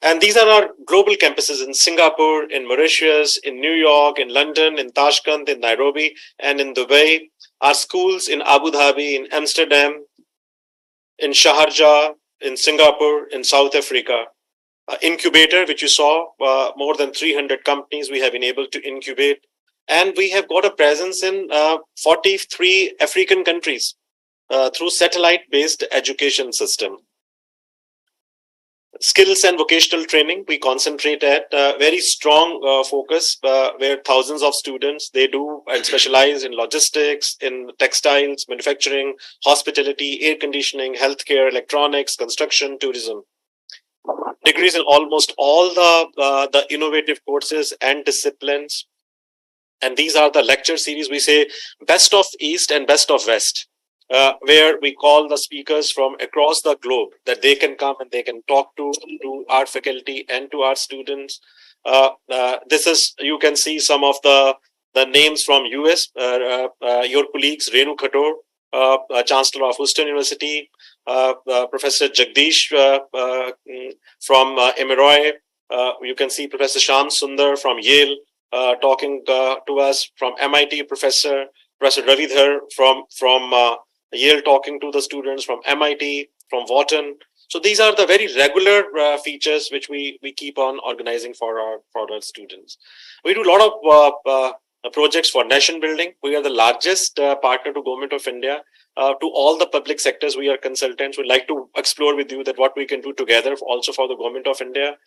And these are our global campuses in Singapore, in Mauritius, in New York, in London, in Tashkent, in Nairobi, and in Dubai. Our schools in Abu Dhabi, in Amsterdam, in Sharjah, in Singapore, in South Africa. Incubator, which you saw, more than 300 companies we have been able to incubate. And we have got a presence in 43 African countries through satellite-based education system. Skills and vocational training, we concentrate at very strong focus where thousands of students, they do and specialize in logistics, in textiles, manufacturing, hospitality, air conditioning, healthcare, electronics, construction, tourism. Degrees in almost all the innovative courses and disciplines. And these are the lecture series. We say best of East and best of West, where we call the speakers from across the globe that they can come and they can talk to our faculty and to our students. This is, you can see some of the names from US, your colleagues, Renu Khator, Chancellor of Houston University, Professor Jagdish from Emory, You can see Professor Sham Sundar from Yale talking to us, from MIT Professor Ravidhar from Yale talking to the students, from MIT, from Wharton. So these are the very regular features which we keep on organizing for our students. We do a lot of projects for nation building. We are the largest partner to Government of India. To all the public sectors, we are consultants. We'd like to explore with you that what we can do together also for the Government of India.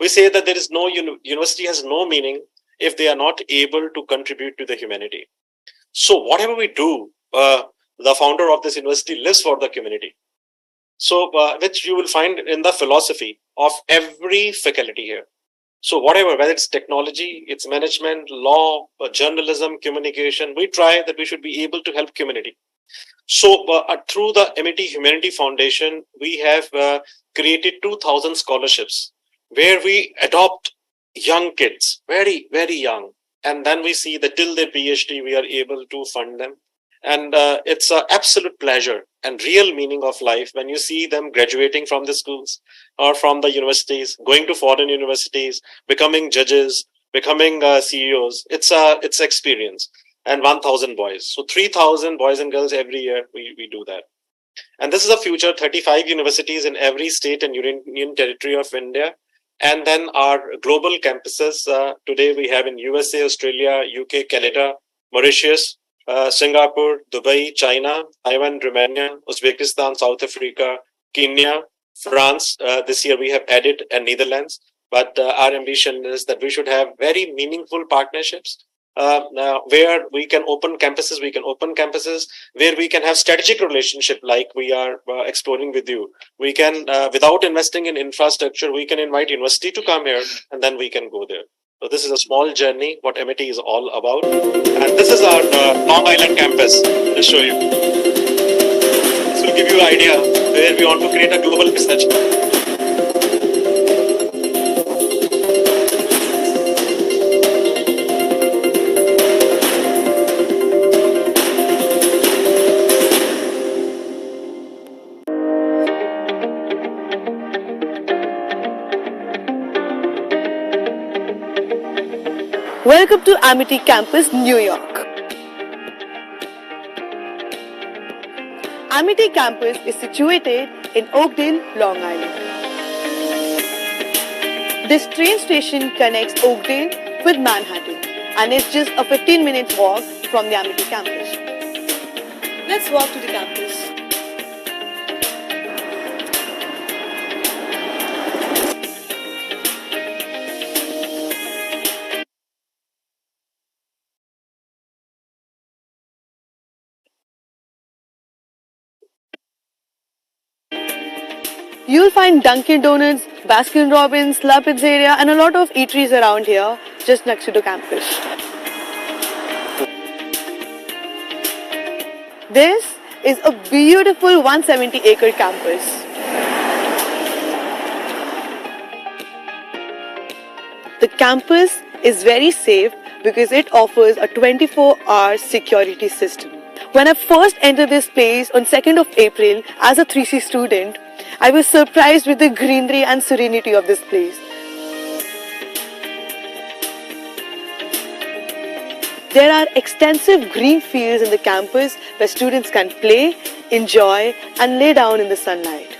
We say that there is no university has no meaning if they are not able to contribute to the humanity. So whatever we do, the founder of this university lives for the community. So which you will find in the philosophy of every faculty here. So whatever, whether it's technology, it's management, law, journalism, communication, we try that we should be able to help community. So through the MET Humanity Foundation, we have created 2,000 scholarships where we adopt young kids, very, very young. And then we see that till their PhD, we are able to fund them. And it's an absolute pleasure and real meaning of life when you see them graduating from the schools or from the universities, going to foreign universities, becoming judges, becoming CEOs. It's experience. And 1,000 boys. So 3,000 boys and girls every year, we do that. And this is the future, 35 universities in every state and union territory of India. And then our global campuses, today we have in USA, Australia, UK, Canada, Mauritius, Singapore, Dubai, China, Taiwan, Romania, Uzbekistan, South Africa, Kenya, France. This year we have added Netherlands. But our ambition is that we should have very meaningful partnerships where we can open campuses, where we can have strategic relationship like we are exploring with you. We can, without investing in infrastructure, we can invite university to come here and then we can go there. So this is a small journey, what MET is all about. And this is our Long Island campus. I'll show you. This will give you an idea where we want to create a global research. Welcome to Amity Campus, New York. Amity Campus is situated in Oakdale, Long Island. This train station connects Oakdale with Manhattan and it's just a 15-minute walk from the Amity campus. Let's walk to the campus. You'll find Dunkin' Donuts, Baskin Robbins, La Pizzeria and a lot of eateries around here just next to the campus. This is a beautiful 170-acre campus. The campus is very safe because it offers a 24-hour security system. When I first entered this place on 2nd of April as a 3C student, I was surprised with the greenery and serenity of this place. There are extensive green fields in the campus where students can play, enjoy, and lay down in the sunlight.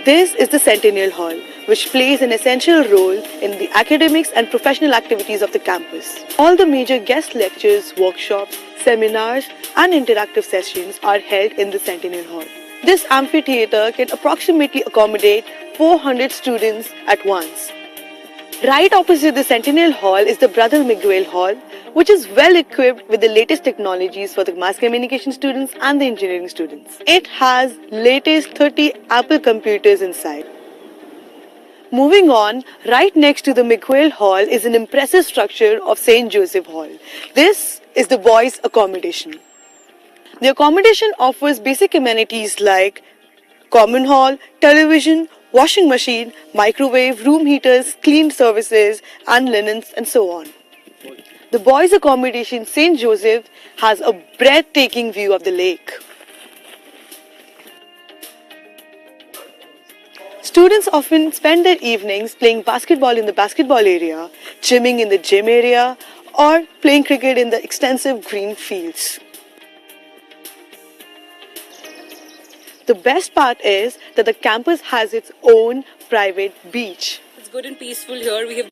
This is the Centennial Hall, which plays an essential role in the academics and professional activities of the campus. All the major guest lectures, workshops, seminars, and interactive sessions are held in the Centennial Hall. This amphitheater can approximately accommodate 400 students at once. Right opposite the Centennial Hall is the Brother Miguel Hall, which is well equipped with the latest technologies for the mass communication students and the engineering students. It has latest 30 Apple computers inside. Moving on, right next to the Miguel Hall is an impressive structure of St. Joseph Hall. This is the boys' accommodation. The accommodation offers basic amenities like common hall, television, washing machine, microwave, room heaters, clean services, and linens, and so on. The boys' accommodation St. Joseph has a breathtaking view of the lake. Students often spend their evenings playing basketball in the basketball area, gymming in the gym area, or playing cricket in the extensive green fields. The best part is that the campus has its own private beach. It's good and peaceful here. We have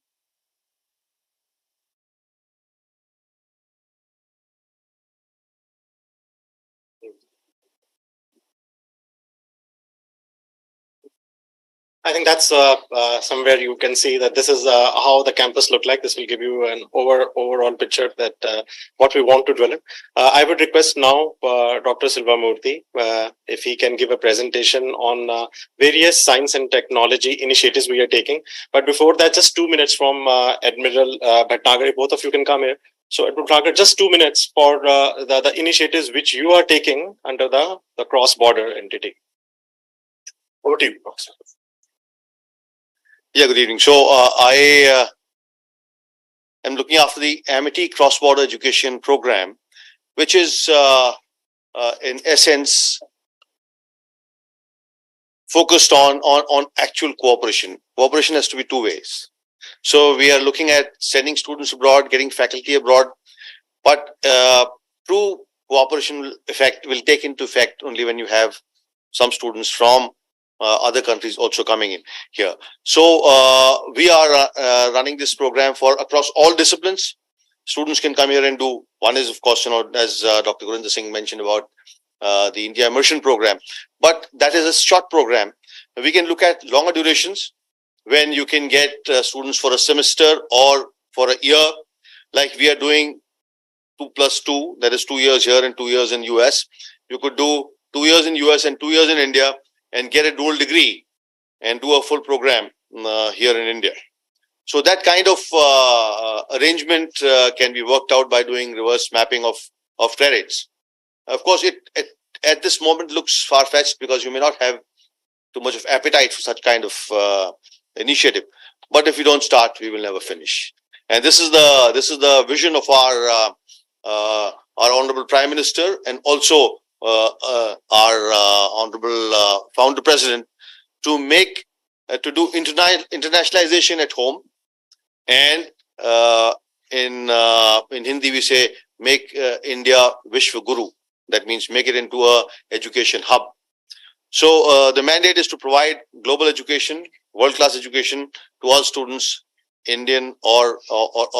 I think that's somewhere you can see that this is how the campus look like. This will give you an overall picture that what we want to dwell in. I would request now Dr. Silvamurthy if he can give a presentation on various science and technology initiatives we are taking. But before that, just 2 minutes from Admiral Bhatnagar. Both of you can come here. So Admiral Bhatnagar, just 2 minutes for the initiatives which you are taking under the cross-border entity. Over to you, Professor. Yeah, good evening. So I am looking after the Amity Cross-Border Education Program, which is in essence focused on actual cooperation. Cooperation has to be two ways. So we are looking at sending students abroad, getting faculty abroad, but true cooperation will take into effect only when you have some students from other countries also coming in here. So we are running this program for across all disciplines. Students can come here and do. One is, of course, as Dr. Gurinder Singh mentioned about the India Immersion Program, but that is a short program. We can look at longer durations when you can get students for a semester or for a year, like we are doing 2+2, that is 2 years here and 2 years in US. You could do 2 years in US and 2 years in India and get a dual degree and do a full program here in India. So that kind of arrangement can be worked out by doing reverse mapping of credits. Of course, it at this moment looks far-fetched because you may not have too much of appetite for such kind of initiative. But if we don't start, we will never finish. And this is the vision of our Honorable Prime Minister and also our Honorable Founder President to make to do internationalization at home, and in Hindi we say make India Vishwa Guru. That means make it into a education hub. So the mandate is to provide global education, world-class education to all students, Indian or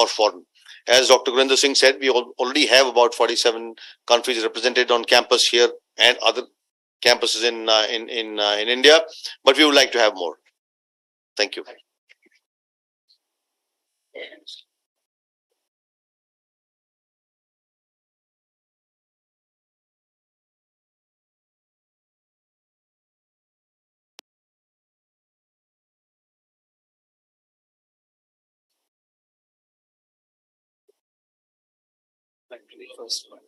foreign. As Dr. Gurinder Singh said, we already have about 47 countries represented on campus here and other campuses in India, but we would like to have more. Thank you. First one.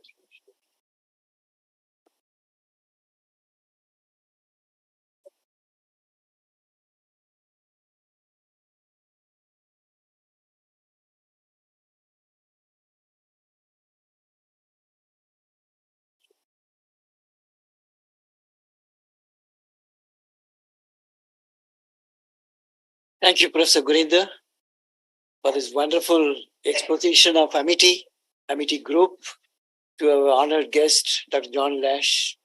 Thank you, Professor Gurinder, for this wonderful exposition of Amity Group, to our honored guest, Dr. John Lach.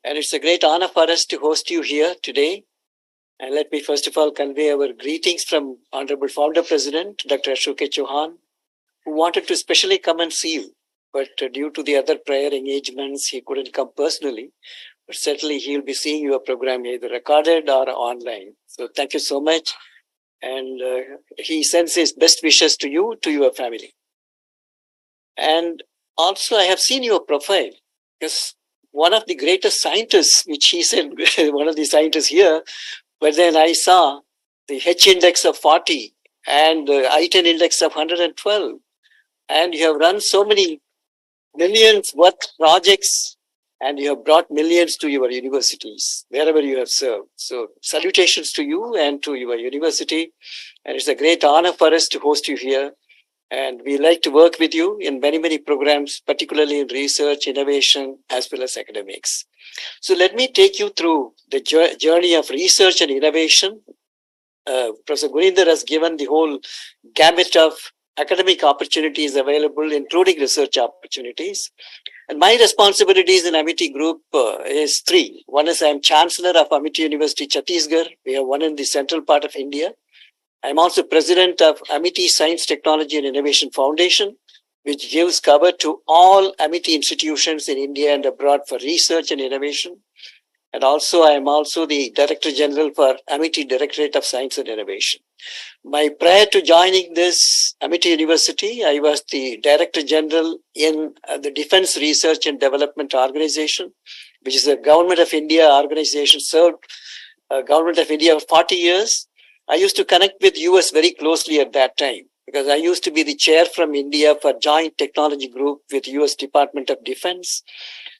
And it's a great honor for us to host you here today. And let me first of all convey our greetings from Honorable Founder President, Dr. Ashok Chauhan, who wanted to specially come and see you. But due to the other prior engagements, he couldn't come personally. But certainly he'll be seeing your program either recorded or online. So thank you so much. And he sends his best wishes to you, to your family. And also I have seen your profile, because one of the greatest scientists, which he said, one of the scientists here, but then I saw the H index of 40 and the I-10 index of 112. And you have run so many millions worth projects, and you have brought millions to your universities, wherever you have served. So salutations to you and to your university. And it's a great honor for us to host you here. And we like to work with you in many, many programs, particularly in research, innovation, as well as academics. So let me take you through the journey of research and innovation. Professor Gurinder has given the whole gamut of academic opportunities available, including research opportunities. And my responsibilities in Amity Group is three. One is I'm Chancellor of Amity University, Chhattisgarh. We have one in the central part of India. I'm also President of Amity Science, Technology and Innovation Foundation, which gives cover to all Amity institutions in India and abroad for research and innovation. And also, I am also the Director General for Amity Directorate of Science and Innovation. Prior to joining this Amity University, I was the Director General in the Defense Research and Development Organization, which is a Government of India organization, served Government of India for 40 years. I used to connect with US very closely at that time because I used to be the chair from India for Joint Technology Group with US Department of Defense.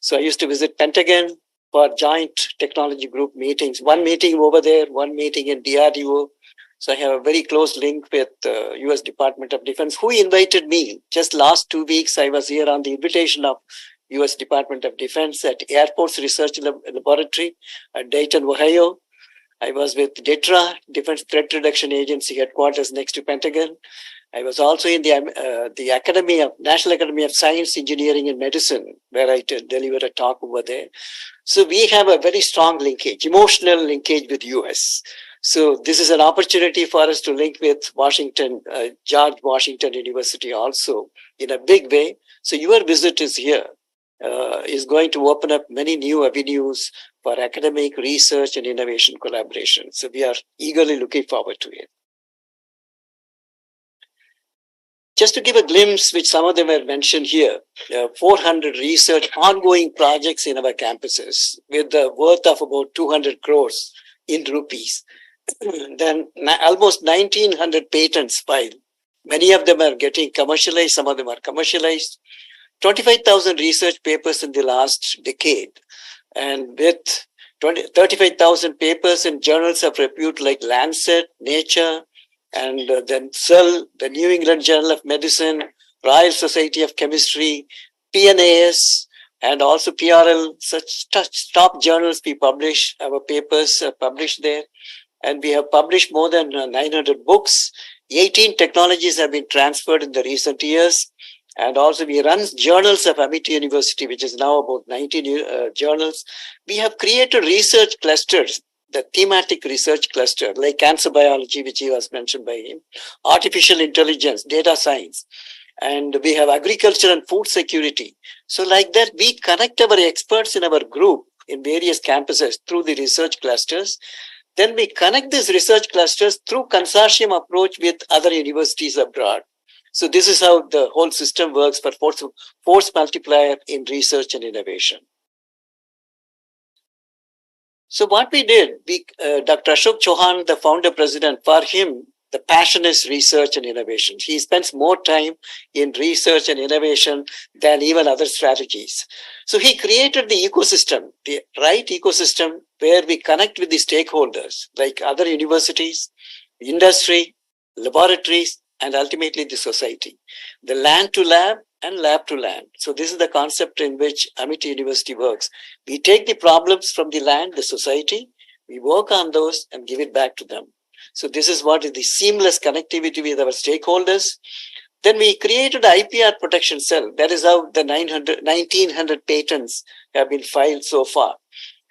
So I used to visit Pentagon for Joint Technology Group meetings, one meeting over there, one meeting in DRDO. So I have a very close link with US Department of Defense, who invited me. Just last 2 weeks, I was here on the invitation of US Department of Defense at Air Force Research Laboratory at Dayton, Ohio. I was with DETRA, Defense Threat Reduction Agency headquarters next to Pentagon. I was also in the Academy of National Academy of Science, Engineering and Medicine, where I delivered a talk over there. So we have a very strong linkage, emotional linkage with US. So this is an opportunity for us to link with Washington, George Washington University also in a big way. So your visit is here, is going to open up many new avenues for academic research and innovation collaboration. So we are eagerly looking forward to it. Just to give a glimpse, which some of them are mentioned here, 400 research ongoing projects in our campuses with the worth of about 200 crores in rupees. Then almost 1900 patents filed. Many of them are getting commercialized, some of them are commercialized. 25,000 research papers in the last decade. And with 35,000 papers in journals of repute like Lancet, Nature, and then Cell, the New England Journal of Medicine, Royal Society of Chemistry, PNAS, and also PRL, such top journals we publish, our papers are published there. And we have published more than 900 books. 18 technologies have been transferred in the recent years. And also we run journals of Amity University, which is now about 19 journals. We have created research clusters, the thematic research cluster, like cancer biology, which was mentioned by him, artificial intelligence, data science, and we have agriculture and food security. So like that, we connect our experts in our group in various campuses through the research clusters. Then we connect these research clusters through consortium approach with other universities abroad. So this is how the whole system works for force multiplier in research and innovation. So what we did, Dr. Ashok Chauhan, the founder president, for him, the passion is research and innovation. He spends more time in research and innovation than even other strategies. So he created the ecosystem, the right ecosystem where we connect with the stakeholders like other universities, industry, laboratories, and ultimately the society. The land to lab and lab to land. So this is the concept in which Amity University works. We take the problems from the land, the society, we work on those and give it back to them. So this is what is the seamless connectivity with our stakeholders. Then we created an IPR protection cell. That is how the 1900 patents have been filed so far.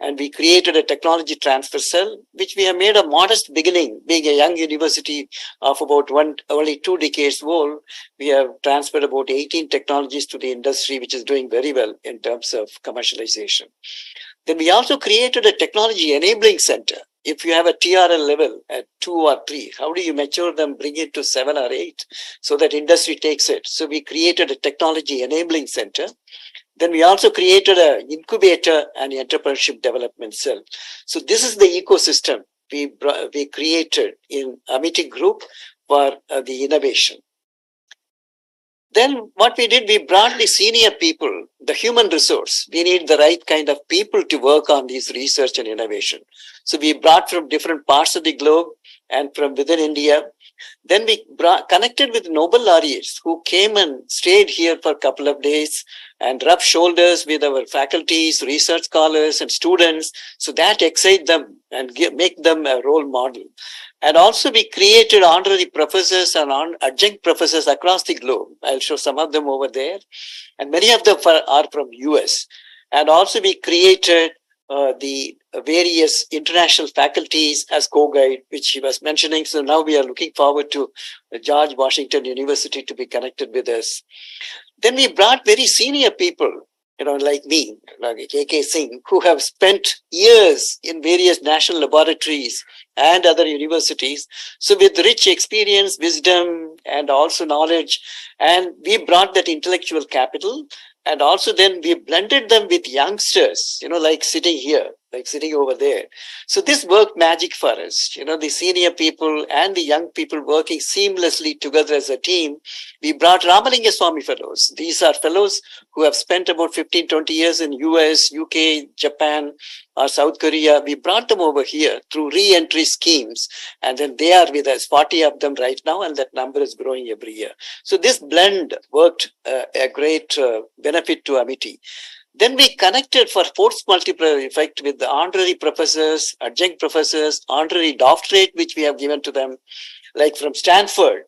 And we created a technology transfer cell, which we have made a modest beginning. Being a young university of about only 2 decades old, we have transferred about 18 technologies to the industry, which is doing very well in terms of commercialization. Then we also created a technology enabling center. If you have a TRL level at 2 or 3, how do you mature them, bring it to 7 or 8 so that industry takes it? So we created a technology enabling center. Then we also created an incubator and entrepreneurship development cell. So this is the ecosystem we created in Amity Group for the innovation. Then what we did, we brought the senior people, the human resource. We need the right kind of people to work on these research and innovation. So we brought from different parts of the globe and from within India Then we connected with Nobel laureates who came and stayed here for a couple of days and rubbed shoulders with our faculties, research scholars and students. So that excite them and make them a role model. And also we created honorary professors and adjunct professors across the globe. I'll show some of them over there. And many of them are from US. And also we created the various international faculties as co-guide, which he was mentioning. So now we are looking forward to George Washington University to be connected with us. Then we brought very senior people, like me, like K.K. Singh, who have spent years in various national laboratories and other universities. So with rich experience, wisdom, and also knowledge, and we brought that intellectual capital. And also then we blended them with youngsters, like sitting here, like sitting over there. So this worked magic for us, the senior people and the young people working seamlessly together as a team. We brought Ramalinga Swami fellows. These are fellows who have spent about 15, 20 years in US, UK, Japan, or South Korea. We brought them over here through re-entry schemes. And then they are with us, 40 of them right now, and that number is growing every year. So this blend worked a great benefit to Amity. Then we connected for force multiplier effect with the honorary professors, adjunct professors, honorary doctorate, which we have given to them, like from Stanford,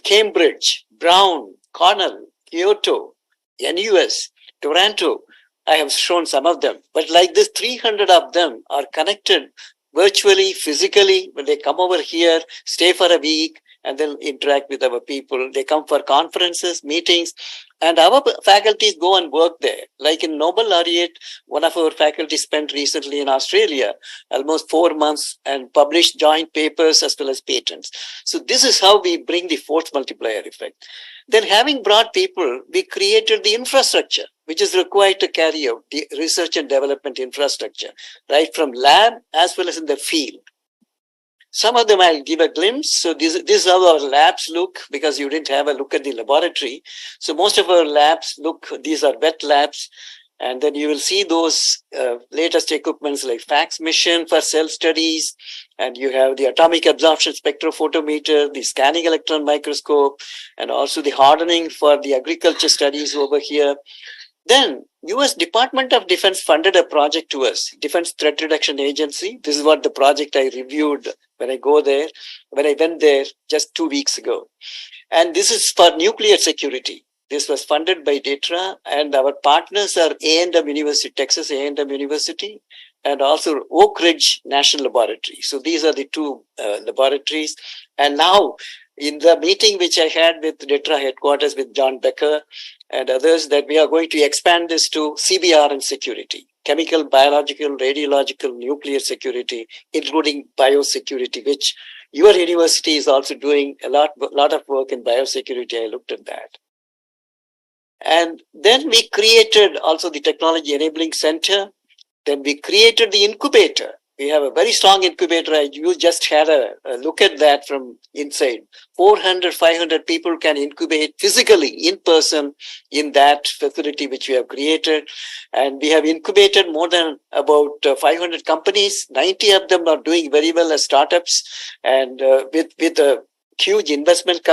Cambridge, Brown, Cornell, Kyoto, NUS, Toronto. I have shown some of them, but like this, 300 of them are connected virtually, physically, when they come over here, stay for a week, and then interact with our people. They come for conferences, meetings, and our faculties go and work there. Like in Nobel Laureate, one of our faculty spent recently in Australia, almost 4 months, and published joint papers as well as patents. So this is how we bring the force multiplier effect. Then having brought people, we created the infrastructure, which is required to carry out the research and development infrastructure, right from lab as well as in the field. Some of them I'll give a glimpse. So this is how our labs look, because you didn't have a look at the laboratory. So most of our labs these are wet labs. And then you will see those latest equipments like fax machine for cell studies. And you have the atomic absorption spectrophotometer, the scanning electron microscope, and also the hardening for the agriculture studies over here. Then US Department of Defense funded a project to us, Defense Threat Reduction Agency. This is what the project I reviewed when I went there just 2 weeks ago. And this is for nuclear security. This was funded by DETRA, and our partners are A&M University, Texas A&M University, and also Oak Ridge National Laboratory. So these are the two laboratories. And now in the meeting which I had with DETRA headquarters with John Becker and others, that we are going to expand this to CBRN security, chemical, biological, radiological, nuclear security, including biosecurity, which your university is also doing a lot of work in biosecurity. I looked at that. And then we created also the Technology Enabling Center. Then we created the incubator. We have a very strong incubator. You just had a look at that from inside. 400, 500 people can incubate physically, in person, in that facility which we have created. And we have incubated more than about 500 companies. 90 of them are doing very well as startups. And with a huge investment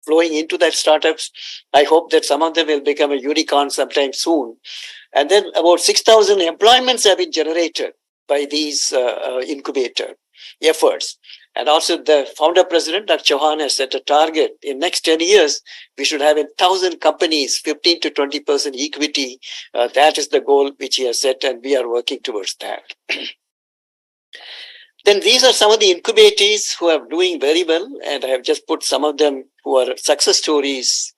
flowing into that startups, I hope that some of them will become a unicorn sometime soon. And then about 6,000 employments have been generated by these incubator efforts. And also the founder president, Dr. Chauhan, has set a target. In next 10 years, we should have 1,000 companies, 15 to 20% equity. That is the goal which he has set, and we are working towards that. Then these are some of the incubators who are doing very well, and I have just put some of them who are success stories.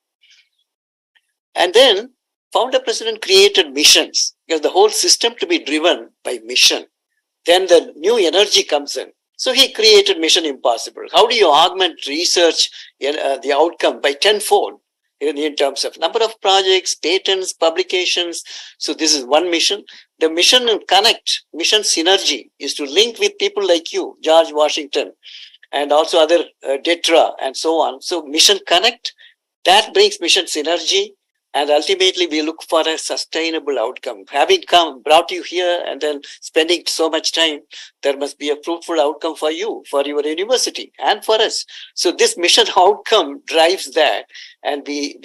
And then founder president created missions, because the whole system to be driven by mission. Then the new energy comes in. So he created Mission Impossible. How do you augment research, the outcome by tenfold in terms of number of projects, patents, publications? So this is one mission. The mission connect, mission synergy is to link with people like you, George Washington, and also other DETRA and so on. So mission connect, that brings mission synergy. And ultimately, we look for a sustainable outcome. Having brought you here and then spending so much time, there must be a fruitful outcome for you, for your university, and for us. So this mission outcome drives that. And we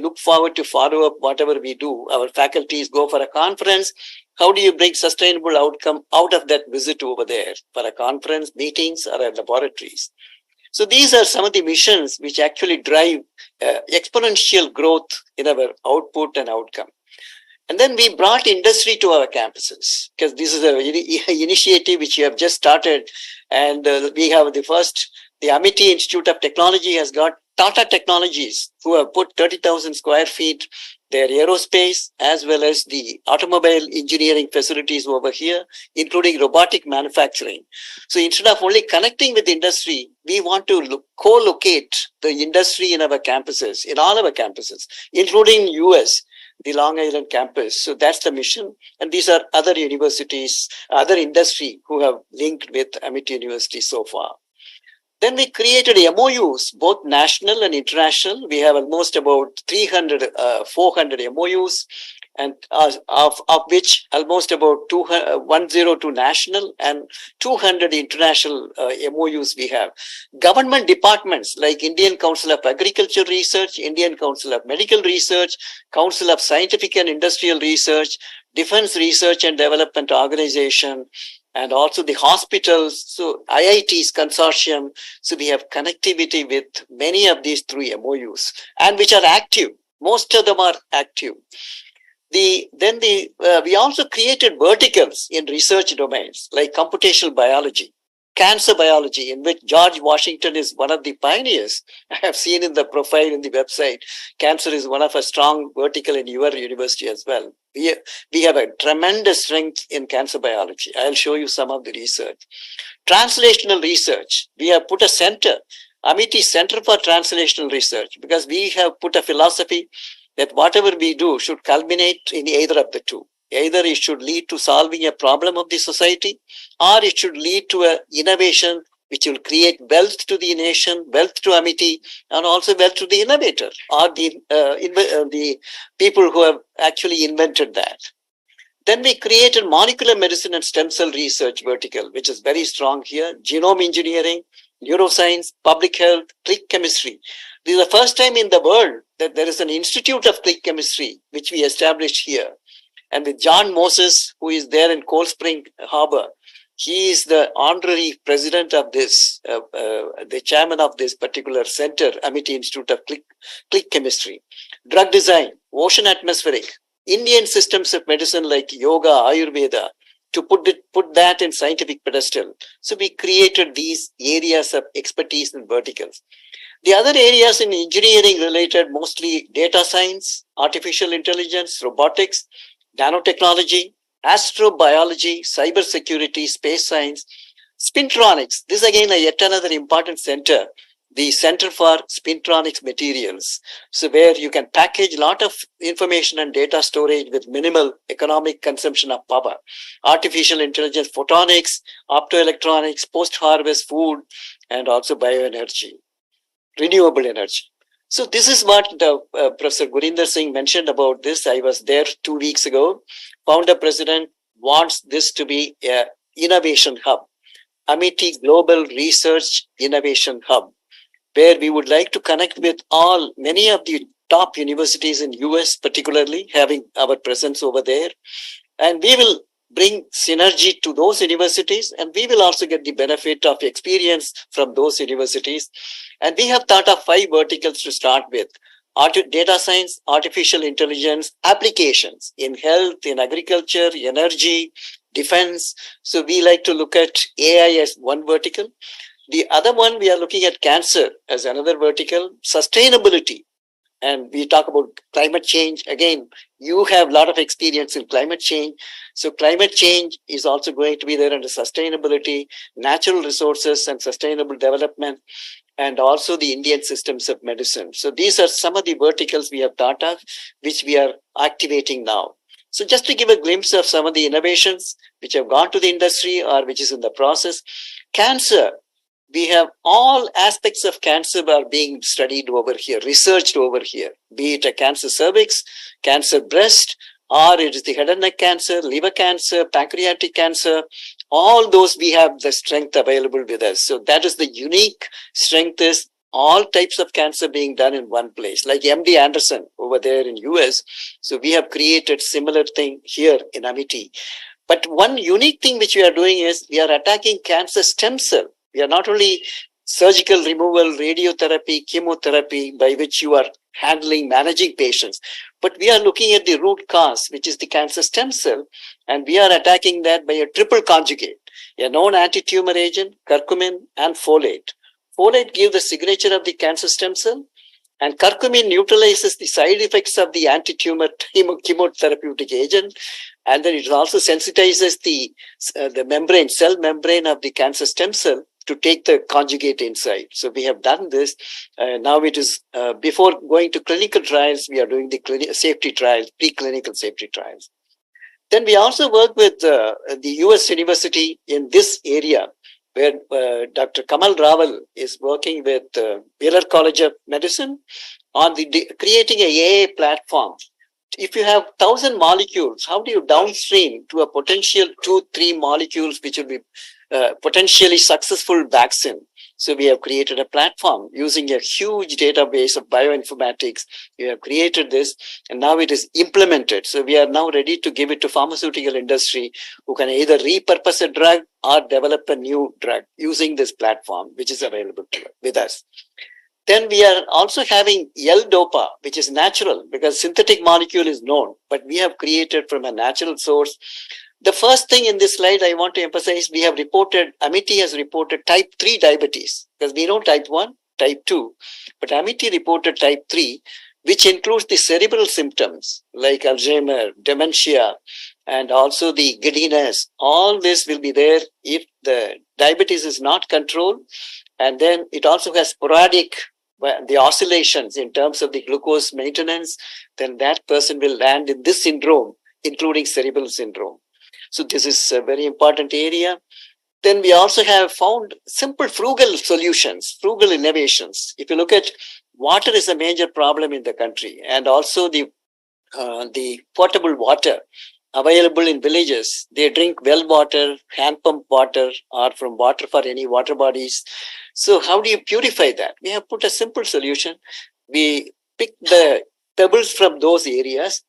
look forward to follow up whatever we do. Our faculties go for a conference. How do you bring sustainable outcome out of that visit over there for a conference, meetings, or laboratories? So these are some of the missions which actually drive exponential growth in our output and outcome. And then we brought industry to our campuses because this is an initiative which we have just started. And we have the Amity Institute of Technology has got Tata Technologies who have put 30,000 square feet, their aerospace as well as the automobile engineering facilities over here, including robotic manufacturing. So instead of only connecting with industry, we want to co-locate the industry in our campuses, in all our campuses, including US, the Long Island campus. So that's the mission. And these are other universities, other industry who have linked with Amity University so far. Then we created MOUs, both national and international. We have almost about 400 MOUs, and of which almost about 102 national and 200 international MOUs we have. Government departments like Indian Council of Agriculture Research, Indian Council of Medical Research, Council of Scientific and Industrial Research, Defense Research and Development Organization, and also the hospitals, so IITs consortium. So we have connectivity with many of these 3 MOUs, and which are active. Most of them are active. We also created verticals in research domains like computational biology, cancer biology, in which George Washington is one of the pioneers. I have seen in the profile in the website, cancer is one of a strong vertical in your university as well. We have a tremendous strength in cancer biology. I'll show you some of the research. Translational research, we have put a center, Amity Center for Translational Research, because we have put a philosophy that whatever we do should culminate in either of the two. Either it should lead to solving a problem of the society, or it should lead to an innovation which will create wealth to the nation, wealth to Amity, and also wealth to the innovator or the people who have actually invented that. Then we created molecular medicine and stem cell research vertical, which is very strong here. Genome engineering, neuroscience, public health, click chemistry. This is the first time in the world that there is an institute of click chemistry, which we established here. And with John Moses, who is there in Cold Spring Harbor, he is the honorary president of this, the chairman of this particular center, Amity Institute of Click Chemistry. Drug design, ocean atmospheric, Indian systems of medicine like yoga, Ayurveda, to put that in scientific pedestal. So we created these areas of expertise and verticals. The other areas in engineering related mostly data science, artificial intelligence, robotics, nanotechnology, astrobiology, cybersecurity, space science, spintronics. This again yet another important center, the Center for Spintronics Materials. So where you can package a lot of information and data storage with minimal economic consumption of power. Artificial intelligence, photonics, optoelectronics, post-harvest food, and also bioenergy, renewable energy. So this is what Professor Gurinder Singh mentioned about this. I was there 2 weeks ago. Founder President wants this to be an innovation hub, Amity Global Research Innovation Hub, where we would like to connect with many of the top universities in US, particularly having our presence over there. And we will bring synergy to those universities, and we will also get the benefit of experience from those universities. And we have thought of 5 verticals to start with: data science, artificial intelligence, applications in health, in agriculture, energy, defense. So we like to look at AI as one vertical. The other one, we are looking at cancer as another vertical, sustainability. And we talk about climate change. Again, you have a lot of experience in climate change. So climate change is also going to be there under sustainability, natural resources and sustainable development, and also the Indian systems of medicine. So these are some of the verticals we have thought of, which we are activating now. So just to give a glimpse of some of the innovations which have gone to the industry or which is in the process, cancer. we have all aspects of cancer are being studied over here, researched over here, be it a cancer cervix, cancer breast, or it is the head and neck cancer, liver cancer, pancreatic cancer. All those we have the strength available with us. So that is the unique strength, is all types of cancer being done in one place, like MD Anderson over there in US. So we have created similar thing here in Amity. But one unique thing which we are doing is we are attacking cancer stem cell. We are not only surgical removal, radiotherapy, chemotherapy, by which you are handling, managing patients, but we are looking at the root cause, which is the cancer stem cell, and we are attacking that by a triple conjugate, a known anti-tumor agent, curcumin, and folate. Folate gives the signature of the cancer stem cell, and curcumin neutralizes the side effects of the anti-tumor chemotherapeutic agent, and then it also sensitizes the membrane, cell membrane of the cancer stem cell to take the conjugate inside. So we have done this. Now it is, before going to clinical trials, we are doing the safety trials, preclinical safety trials. Then we also work with the US University in this area, where Dr. Kamal Rawal is working with Baylor College of Medicine on creating a AA platform. If you have 1,000 molecules, how do you downstream to a potential 2-3 molecules which will be potentially successful vaccine? So we have created a platform using a huge database of bioinformatics. We have created this, and now it is implemented. So we are now ready to give it to pharmaceutical industry, who can either repurpose a drug or develop a new drug using this platform, which is available with us. Then we are also having L-DOPA, which is natural, because synthetic molecule is known, but we have created from a natural source. The first thing in this slide I want to emphasize, we have reported, Amity has reported type 3 diabetes, because we know type 1, type 2, but Amity reported type 3, which includes the cerebral symptoms like Alzheimer, dementia, and also the giddiness. All this will be there if the diabetes is not controlled. And then it also has sporadic, the oscillations in terms of the glucose maintenance, then that person will land in this syndrome, including cerebral syndrome. So this is a very important area. Then we also have found simple frugal solutions, frugal innovations. If you look at water is a major problem in the country, and also the potable water available in villages. They drink well water, hand pump water, or from water for any water bodies. So how do you purify that? We have put a simple solution. We pick the pebbles from those areas,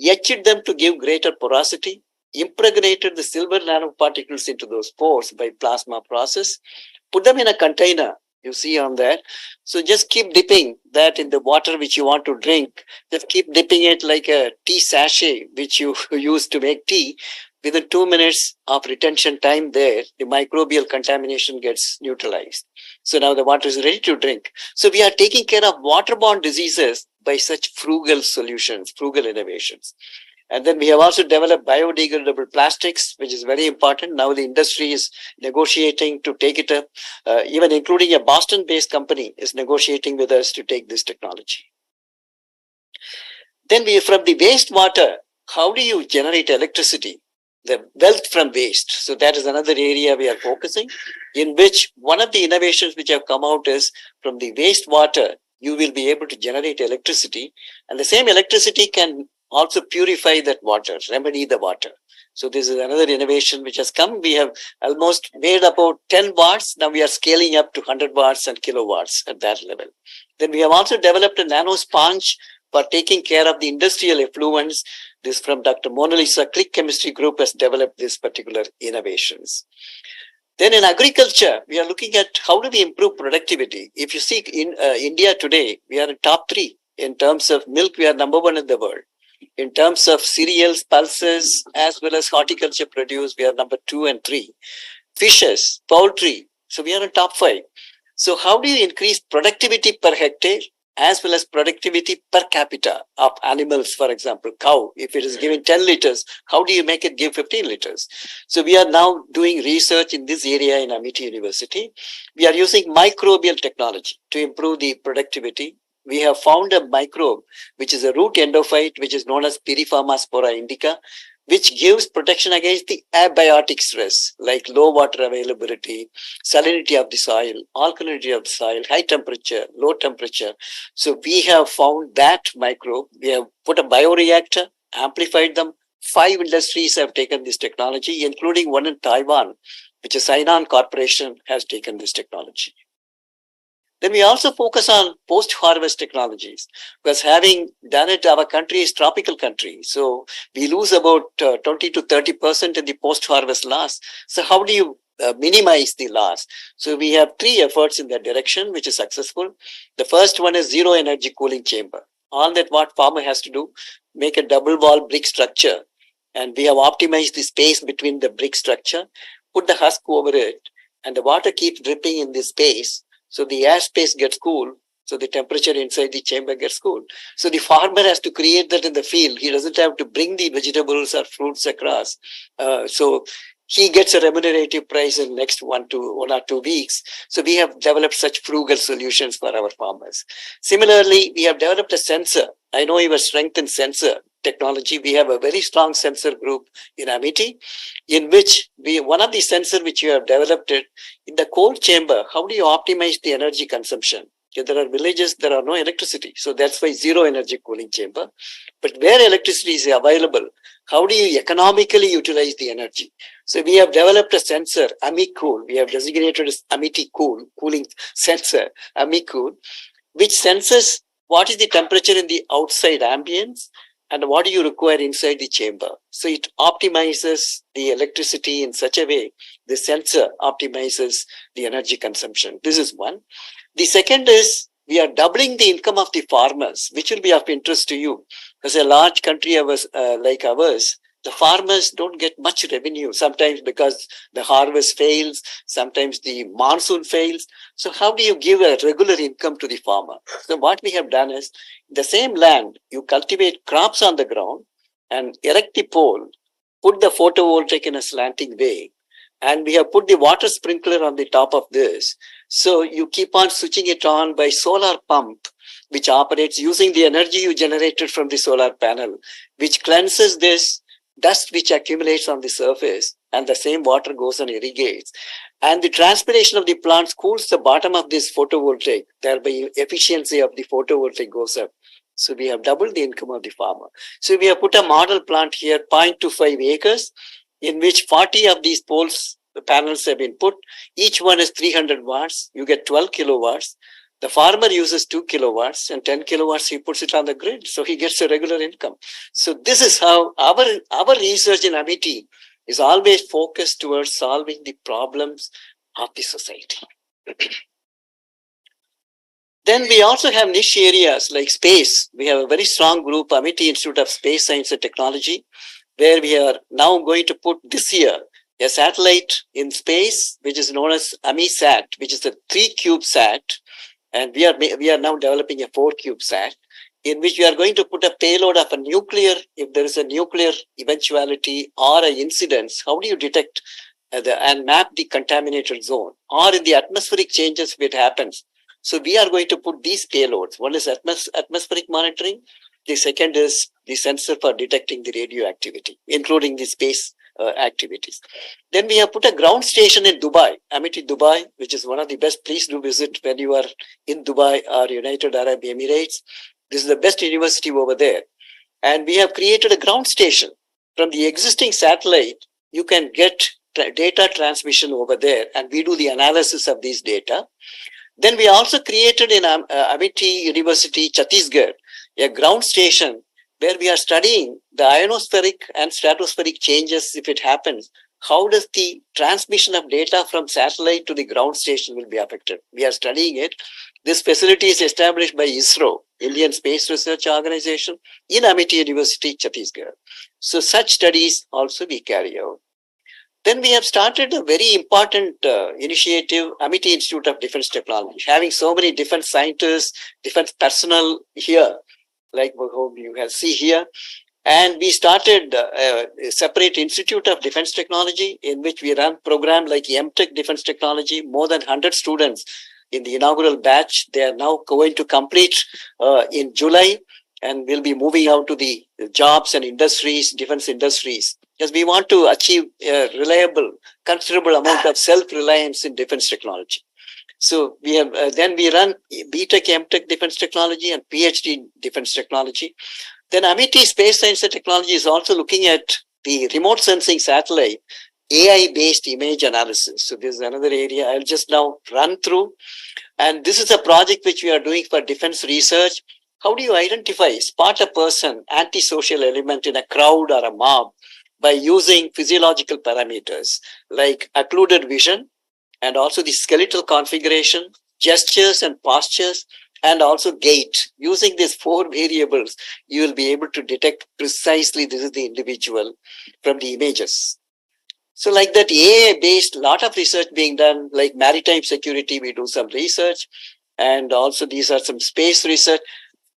etched them to give greater porosity, impregnated the silver nanoparticles into those pores by plasma process, put them in a container, you see on that. So just keep dipping that in the water which you want to drink. Just keep dipping it like a tea sachet which you use to make tea. Within 2 minutes of retention time there, the microbial contamination gets neutralized. So now the water is ready to drink. So we are taking care of waterborne diseases by such frugal solutions, frugal innovations. And then we have also developed biodegradable plastics, which is very important. Now the industry is negotiating to take it up, even including a Boston-based company is negotiating with us to take this technology. Then from the wastewater, how do you generate electricity? The wealth from waste. So that is another area we are focusing, in which one of the innovations which have come out is from the wastewater, you will be able to generate electricity, and the same electricity can also purify that water, remedy the water. So this is another innovation which has come. We have almost made about 10 watts. Now we are scaling up to 100 watts and kilowatts at that level. Then we have also developed a nano sponge for taking care of the industrial effluents. This from Dr. Mona Lisa Click Chemistry Group has developed these particular innovations. Then in agriculture, we are looking at how do we improve productivity. If you see in India today, we are in top 3. In terms of milk, we are number 1 in the world. In terms of cereals, pulses, as well as horticulture produce, we are number 2 and 3. Fishes, poultry, so we are in top 5. So how do you increase productivity per hectare as well as productivity per capita of animals? For example, cow, if it is giving 10 liters, how do you make it give 15 liters? So we are now doing research in this area in Amity University. We are using microbial technology to improve the productivity. We have found a microbe, which is a root endophyte, which is known as Piriforma spora indica, which gives protection against the abiotic stress, like low water availability, salinity of the soil, alkalinity of the soil, high temperature, low temperature. So we have found that microbe. We have put a bioreactor, amplified them. 5 industries have taken this technology, including one in Taiwan, which is Sainan Corporation has taken this technology. Then we also focus on post-harvest technologies, because having done it, our country is tropical country. So we lose about 20 to 30% in the post-harvest loss. So how do you minimize the loss? So we have 3 efforts in that direction, which is successful. The first one is zero energy cooling chamber. All that what farmer has to do, make a double wall brick structure. And we have optimized the space between the brick structure, put the husk over it, and the water keeps dripping in this space. So the air space gets cool. So the temperature inside the chamber gets cool. So the farmer has to create that in the field. He doesn't have to bring the vegetables or fruits across. So he gets a remunerative price in next 1 or 2 weeks. So we have developed such frugal solutions for our farmers. Similarly, we have developed a sensor. I know you have strengthened sensor technology. We have a very strong sensor group in Amity, in which one of the sensor which you have developed it in the cold chamber. How do you optimize the energy consumption? There are villages, there are no electricity. So that's why zero energy cooling chamber. But where electricity is available, how do you economically utilize the energy? So we have developed a sensor, AmiCool. We have designated as Amity Cool, cooling sensor, AmiCool, which senses what is the temperature in the outside ambience and what do you require inside the chamber. So it optimizes the electricity in such a way, the sensor optimizes the energy consumption. This is one. The second is we are doubling the income of the farmers, which will be of interest to you. As a large country like ours, the farmers don't get much revenue, sometimes because the harvest fails, sometimes the monsoon fails. So how do you give a regular income to the farmer? So what we have done is, the same land, you cultivate crops on the ground and erect the pole, put the photovoltaic in a slanting way, and we have put the water sprinkler on the top of this. So you keep on switching it on by solar pump, which operates using the energy you generated from the solar panel, which cleanses this dust which accumulates on the surface, and the same water goes and irrigates. And the transpiration of the plants cools the bottom of this photovoltaic, thereby efficiency of the photovoltaic goes up. So we have doubled the income of the farmer. So we have put a model plant here, 0.25 acres, in which 40 of these poles, the panels have been put. Each one is 300 watts. You get 12 kilowatts. The farmer uses 2 kilowatts and 10 kilowatts, he puts it on the grid. So he gets a regular income. So this is how our research in Amity is always focused towards solving the problems of the society. Then we also have niche areas like space. We have a very strong group, Amity Institute of Space Science and Technology, where we are now going to put this year a satellite in space, which is known as AmiSat, which is a 3-cube sat. And we are now developing a 4-cube sat, in which we are going to put a payload of a nuclear, if there is a nuclear eventuality or an incident, how do you detect and map the contaminated zone? Or in the atmospheric changes if it happens. So we are going to put these payloads. One is atmospheric monitoring. The second is the sensor for detecting the radioactivity, including the space activities. Then we have put a ground station in Dubai, Amity Dubai, which is one of the best. Please do visit when you are in Dubai or United Arab Emirates. This is the best university over there. And we have created a ground station. From the existing satellite, you can get data transmission over there, and we do the analysis of these data. Then we also created in Amity University, Chhattisgarh, a ground station where we are studying the ionospheric and stratospheric changes if it happens. How does the transmission of data from satellite to the ground station will be affected? We are studying it. This facility is established by ISRO, Indian Space Research Organization, in Amity University, Chhattisgarh. So such studies also we carry out. Then we have started a very important initiative, Amity Institute of Defense Technology, having so many defense scientists, defense personnel here, like whom you can see here. And we started a separate Institute of Defense Technology, in which we run program like MTech Defense Technology, more than 100 students in the inaugural batch. They are now going to complete in July. and we'll be moving out to the jobs and industries, defense industries, because we want to achieve a reliable, considerable amount of self-reliance in defense technology. So we have then we run BTech, MTech defense technology and PhD in defense technology. Then Amity Space Science and Technology is also looking at the remote sensing satellite AI-based image analysis. So this is another area I'll just now run through. And this is a project which we are doing for defense research. How do you identify, spot a person, antisocial element in a crowd or a mob by using physiological parameters like occluded vision and also the skeletal configuration, gestures and postures, and also gait. Using these 4 variables, you will be able to detect precisely this is the individual from the images. So like that AI-based, lot of research being done, like maritime security, we do some research. And also these are some space research.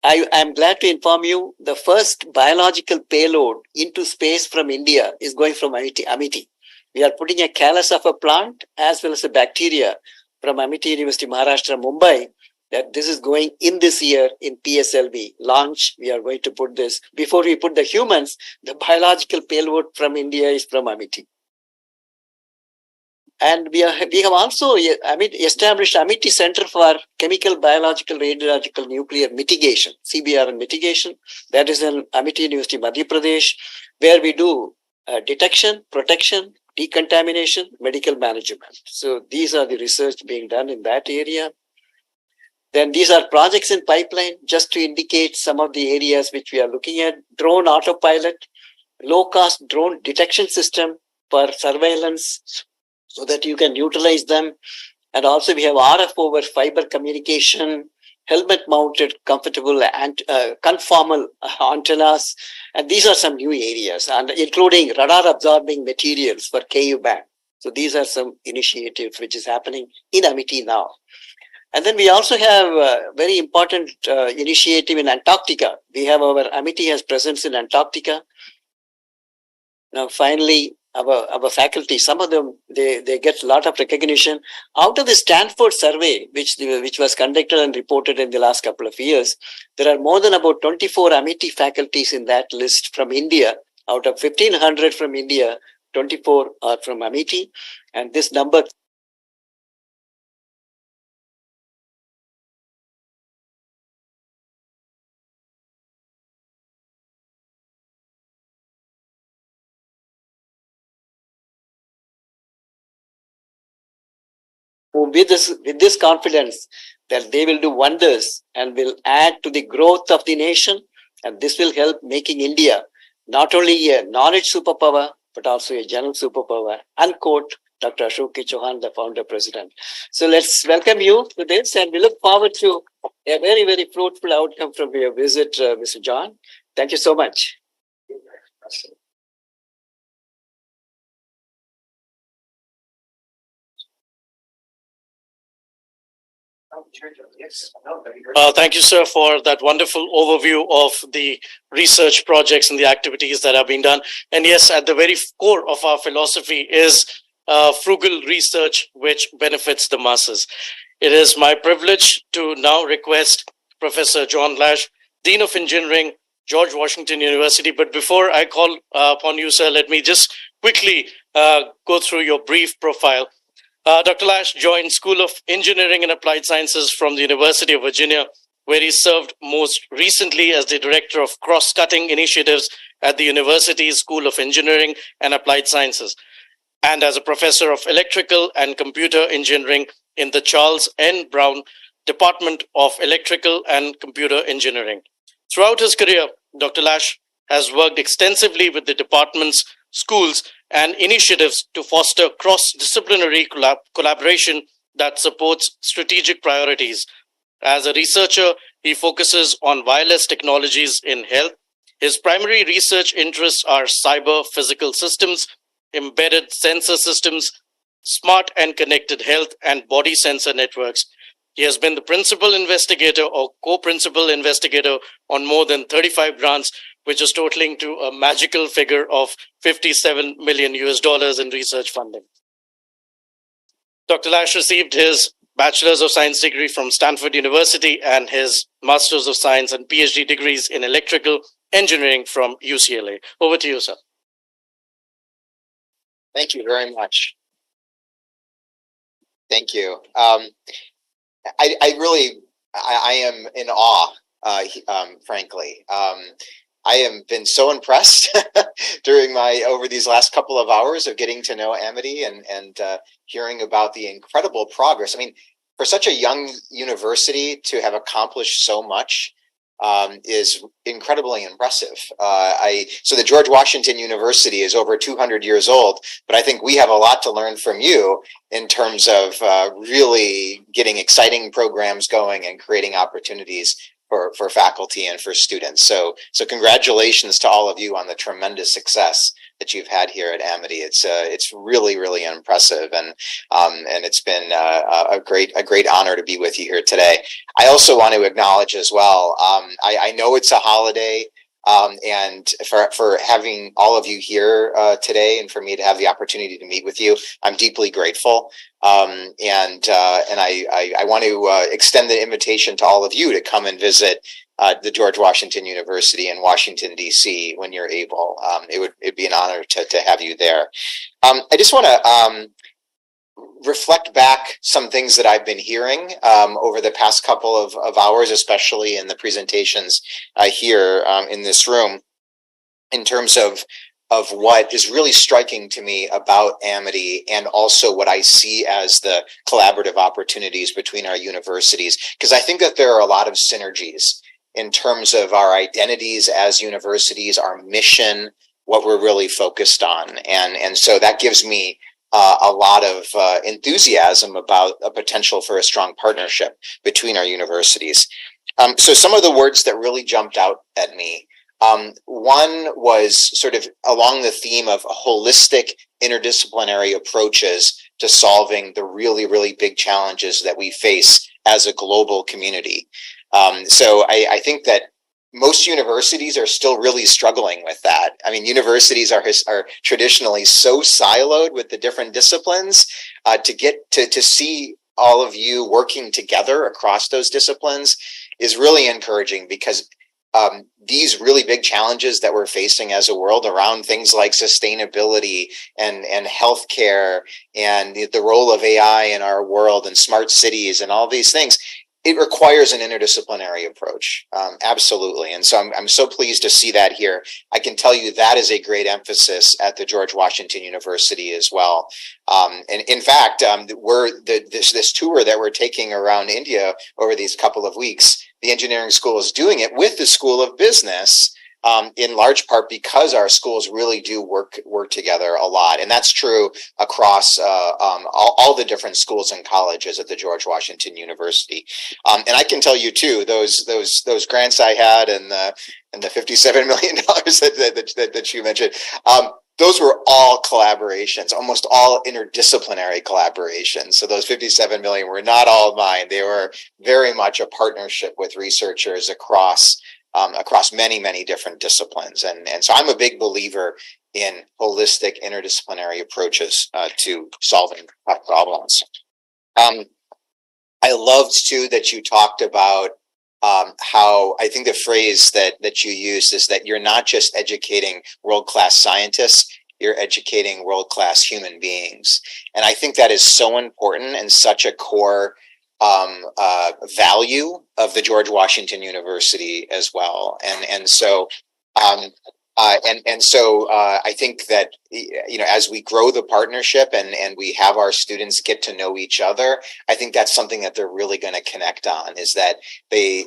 I am glad to inform you, the first biological payload into space from India is going from Amity. We are putting a callus of a plant as well as a bacteria from Amity University, Maharashtra, Mumbai. That this is going in this year in PSLV launch. We are going to put this before we put the humans. The biological payload from India is from Amity. And we have also established Amity Center for Chemical, Biological, Radiological, Nuclear Mitigation, CBR and mitigation. That is in Amity University, Madhya Pradesh, where we do detection, protection, decontamination, medical management. So these are the research being done in that area. Then these are projects in pipeline, just to indicate some of the areas which we are looking at. Drone autopilot, low-cost drone detection system for surveillance, so that you can utilize them. And also we have RF over fiber communication, helmet mounted comfortable and conformal antennas. And these are some new areas, and including radar absorbing materials for KU band. So these are some initiatives which is happening in Amity now. And then we also have a very important initiative in Antarctica. We have our Amity has presence in Antarctica. Now, finally, our faculty, some of them, they get a lot of recognition. Out of the Stanford survey, which was conducted and reported in the last couple of years, there are more than about 24 Amity faculties in that list from India. Out of 1,500 from India, 24 are from Amity. And this number with this confidence that they will do wonders and will add to the growth of the nation. And this will help making India not only a knowledge superpower, but also a general superpower. Unquote, Dr. Ashok Chauhan, the founder president. So let's welcome you to this, and we look forward to a very, very fruitful outcome from your visit, Mr. John. Thank you so much. Thank you, sir, for that wonderful overview of the research projects and the activities that are being done. And yes, at the very core of our philosophy is frugal research which benefits the masses. It is my privilege to now request Professor John Lach, Dean of Engineering, George Washington University. But before I call upon you, sir, let me just quickly go through your brief profile. Dr. Lach joined School of Engineering and Applied Sciences from the University of Virginia, where he served most recently as the Director of Cross-Cutting Initiatives at the university's School of Engineering and Applied Sciences, and as a Professor of Electrical and Computer Engineering in the Charles N. Brown Department of Electrical and Computer Engineering. Throughout his career, Dr. Lach has worked extensively with the departments, schools, and initiatives to foster cross-disciplinary collaboration that supports strategic priorities. As a researcher, he focuses on wireless technologies in health. His primary research interests are cyber physical systems, embedded sensor systems, smart and connected health, and body sensor networks. He has been the principal investigator or co-principal investigator on more than 35 grants, which is totaling to a magical figure of $57 million in research funding. Dr. Lach received his Bachelor's of Science degree from Stanford University and his Master's of Science and PhD degrees in Electrical Engineering from UCLA. Over to you, sir. Thank you very much. Thank you. I am in awe, frankly. I have been so impressed during over these last couple of hours of getting to know Amity and hearing about the incredible progress. I mean, for such a young university to have accomplished so much is incredibly impressive. So the George Washington University is over 200 years old, but I think we have a lot to learn from you in terms of really getting exciting programs going and creating opportunities for faculty and for students. So congratulations to all of you on the tremendous success that you've had here at Amity. It's really, really impressive, and it's been a great honor to be with you here today. I also want to acknowledge as well, I know it's a holiday, and for having all of you here today, and for me to have the opportunity to meet with you, I'm deeply grateful. And I want to extend the invitation to all of you to come and visit the George Washington University in Washington, D.C. when you're able. It'd be an honor to have you there. I just want to reflect back some things that I've been hearing over the past couple of hours, especially in the presentations here in this room, in terms of what is really striking to me about Amity, and also what I see as the collaborative opportunities between our universities, because I think that there are a lot of synergies in terms of our identities as universities, our mission, what we're really focused on. And so that gives me a lot of enthusiasm about a potential for a strong partnership between our universities. So some of the words that really jumped out at me, one was sort of along the theme of holistic interdisciplinary approaches to solving the really, really big challenges that we face as a global community. So I think that most universities are still really struggling with that. I mean, universities are traditionally so siloed with the different disciplines. To get to see all of you working together across those disciplines is really encouraging, because these really big challenges that we're facing as a world around things like sustainability and healthcare and the role of AI in our world and smart cities and all these things, it requires an interdisciplinary approach. Absolutely. And so I'm so pleased to see that here. I can tell you that is a great emphasis at the George Washington University as well. And in fact, this tour that we're taking around India over these couple of weeks, the engineering school is doing it with the School of Business, in large part because our schools really do work together a lot, and that's true across all the different schools and colleges at the George Washington University. And I can tell you too, those grants I had and the $57 million that you mentioned, those were all collaborations, almost all interdisciplinary collaborations. So those 57 million were not all mine. They were very much a partnership with researchers across many different disciplines. And so I'm a big believer in holistic interdisciplinary approaches to solving problems. I loved too that you talked about how, I think the phrase that you used is that you're not just educating world-class scientists, you're educating world-class human beings. And I think that is so important and such a core value of the George Washington University as well. And so I think that, as we grow the partnership and we have our students get to know each other, I think that's something that they're really going to connect on, is that they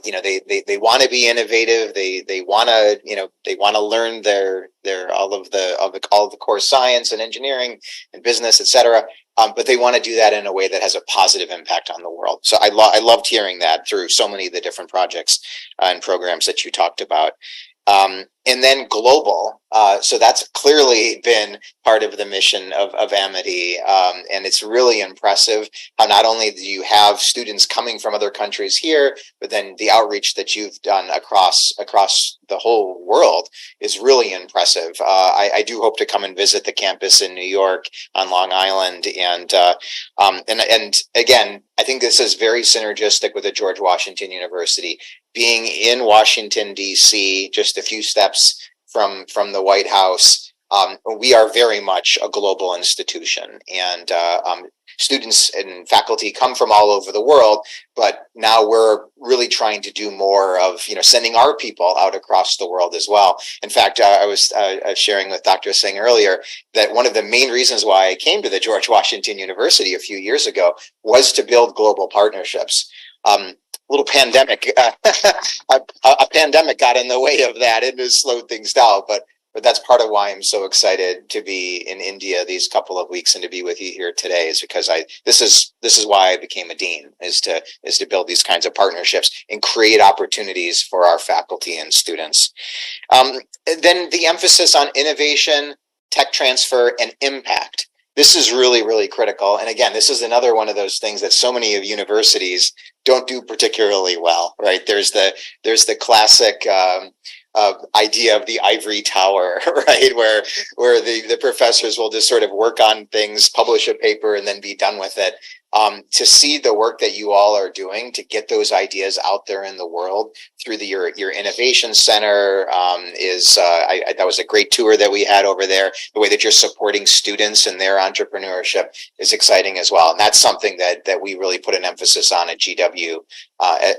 want to be innovative. They want to learn their all the core science and engineering and business, etc. But they want to do that in a way that has a positive impact on the world. So I loved hearing that through so many of the different projects and programs that you talked about. And then global. So that's clearly been part of the mission of Amity. And it's really impressive how not only do you have students coming from other countries here, but then the outreach that you've done across the whole world is really impressive. I do hope to come and visit the campus in New York on Long Island. And again, I think this is very synergistic with the George Washington University. Being in Washington, D.C., just a few steps from the White House, we are very much a global institution, and students and faculty come from all over the world. But now we're really trying to do more of sending our people out across the world as well. In fact, I was sharing with Dr. Singh earlier that one of the main reasons why I came to the George Washington University a few years ago was to build global partnerships. Little pandemic, a pandemic got in the way of that and has slowed things down. But that's part of why I'm so excited to be in India these couple of weeks and to be with you here today, is because this is why I became a dean, is to build these kinds of partnerships and create opportunities for our faculty and students. Then the emphasis on innovation, tech transfer, and impact. This is really, really critical. And again, this is another one of those things that so many of universities don't do particularly well, right? There's the classic idea of the ivory tower, right? Where the professors will just sort of work on things, publish a paper, and then be done with it. To see the work that you all are doing to get those ideas out there in the world through your innovation center that was a great tour that we had over there. The way that you're supporting students and their entrepreneurship is exciting as well, and that's something that we really put an emphasis on at GW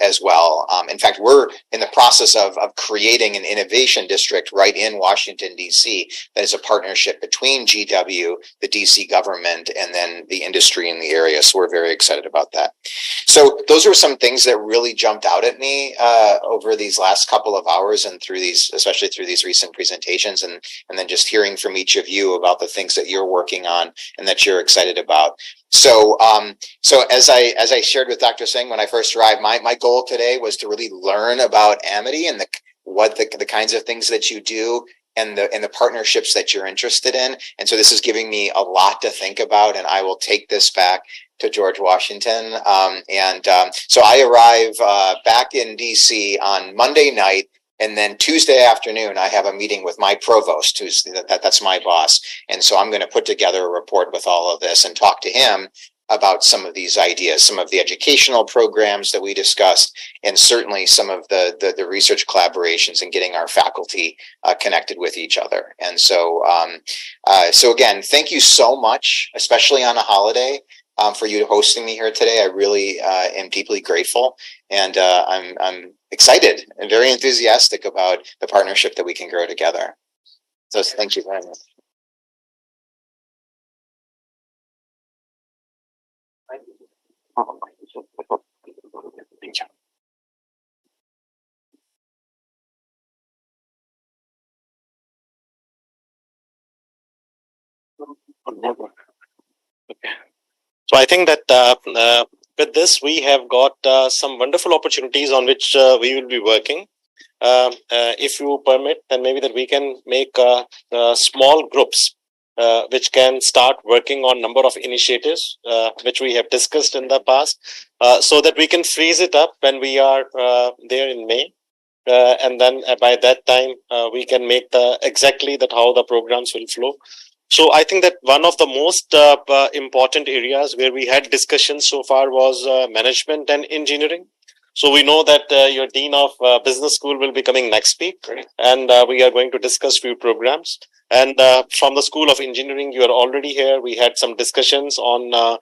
as well. In fact, we're in the process of creating an innovation district right in Washington, D.C. that is a partnership between GW, the D.C. government, and then the industry in the area. So we're very excited about that. So those are some things that really jumped out at me over these last couple of hours, and especially through these recent presentations, and then just hearing from each of you about the things that you're working on and that you're excited about. So as I shared with Dr. Singh when I first arrived, my goal today was to really learn about Amity and the kinds of things that you do and the partnerships that you're interested in. And so this is giving me a lot to think about, and I will take this back to George Washington. So I arrive back in DC on Monday night, and then Tuesday afternoon, I have a meeting with my provost, that's my boss. And so I'm going to put together a report with all of this and talk to him about some of these ideas, some of the educational programs that we discussed, and certainly some of the research collaborations and getting our faculty connected with each other. And so, so again, thank you so much, especially on a holiday, for you hosting me here today. I really am deeply grateful, and I'm excited and very enthusiastic about the partnership that we can grow together. So thank you very much. So I think that with this, we have got some wonderful opportunities on which we will be working. If you permit, then maybe that we can make small groups which can start working on number of initiatives which we have discussed in the past, so that we can freeze it up when we are there in May. And then by that time, we can make exactly how the programs will flow. So I think that one of the most important areas where we had discussions so far was management and engineering. So we know that your Dean of Business School will be coming next week, and we are going to discuss few programs. And from the School of Engineering, you are already here. We had some discussions on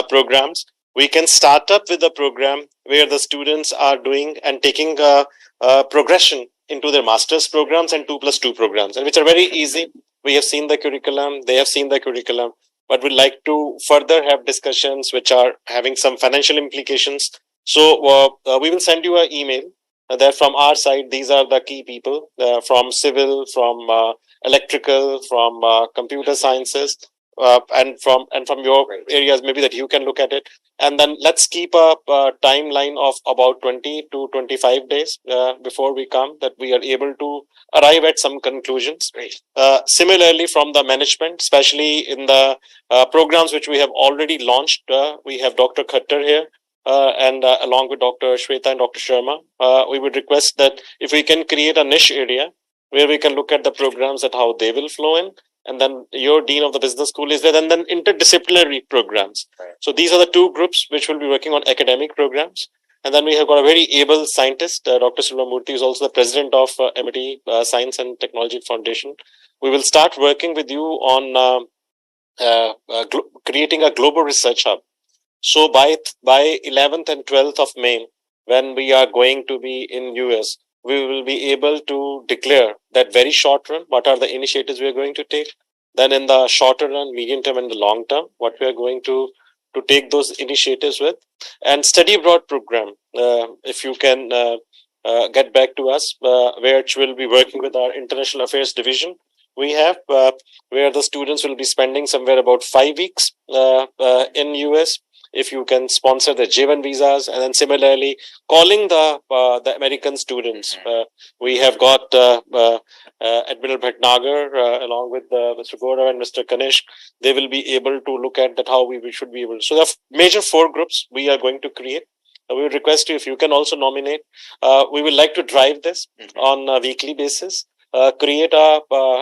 programs. We can start up with a program where the students are doing and taking progression into their master's programs and 2+2 programs, and which are very easy. We have seen the curriculum, they have seen the curriculum, but we'd like to further have discussions which are having some financial implications. So we will send you an email that from our side, these are the key people from civil, from electrical, from computer sciences, and from your areas, maybe that you can look at it. And then let's keep a timeline of about 20 to 25 days before we come, that we are able to arrive at some conclusions. Similarly, from the management, especially in the programs which we have already launched, we have Dr. Khattar here. And along with Dr. Shweta and Dr. Sharma, we would request that if we can create a niche area where we can look at the programs at how they will flow in, and then your dean of the business school is there, and then interdisciplinary programs. Right. So these are the two groups which will be working on academic programs. And then we have got a very able scientist, Dr. Sulvamurthy, is also the president of MIT Science and Technology Foundation. We will start working with you on creating a global research hub. So by 11th and 12th of May, when we are going to be in US, we will be able to declare that very short run, what are the initiatives we are going to take. Then in the shorter run, medium term and the long term, what we are going to take those initiatives with. And study abroad program, if you can get back to us, which will be working with our international affairs division. We have where the students will be spending somewhere about 5 weeks in US. If you can sponsor the J1 visas, and then similarly calling the American students. We have got Admiral Bhatnagar along with Mr. Gaurav and Mr. Kanishk. They will be able to look at that how we should be able to. So the major 4 groups we are going to create. We would request you if you can also nominate. We would like to drive this on a weekly basis. Create a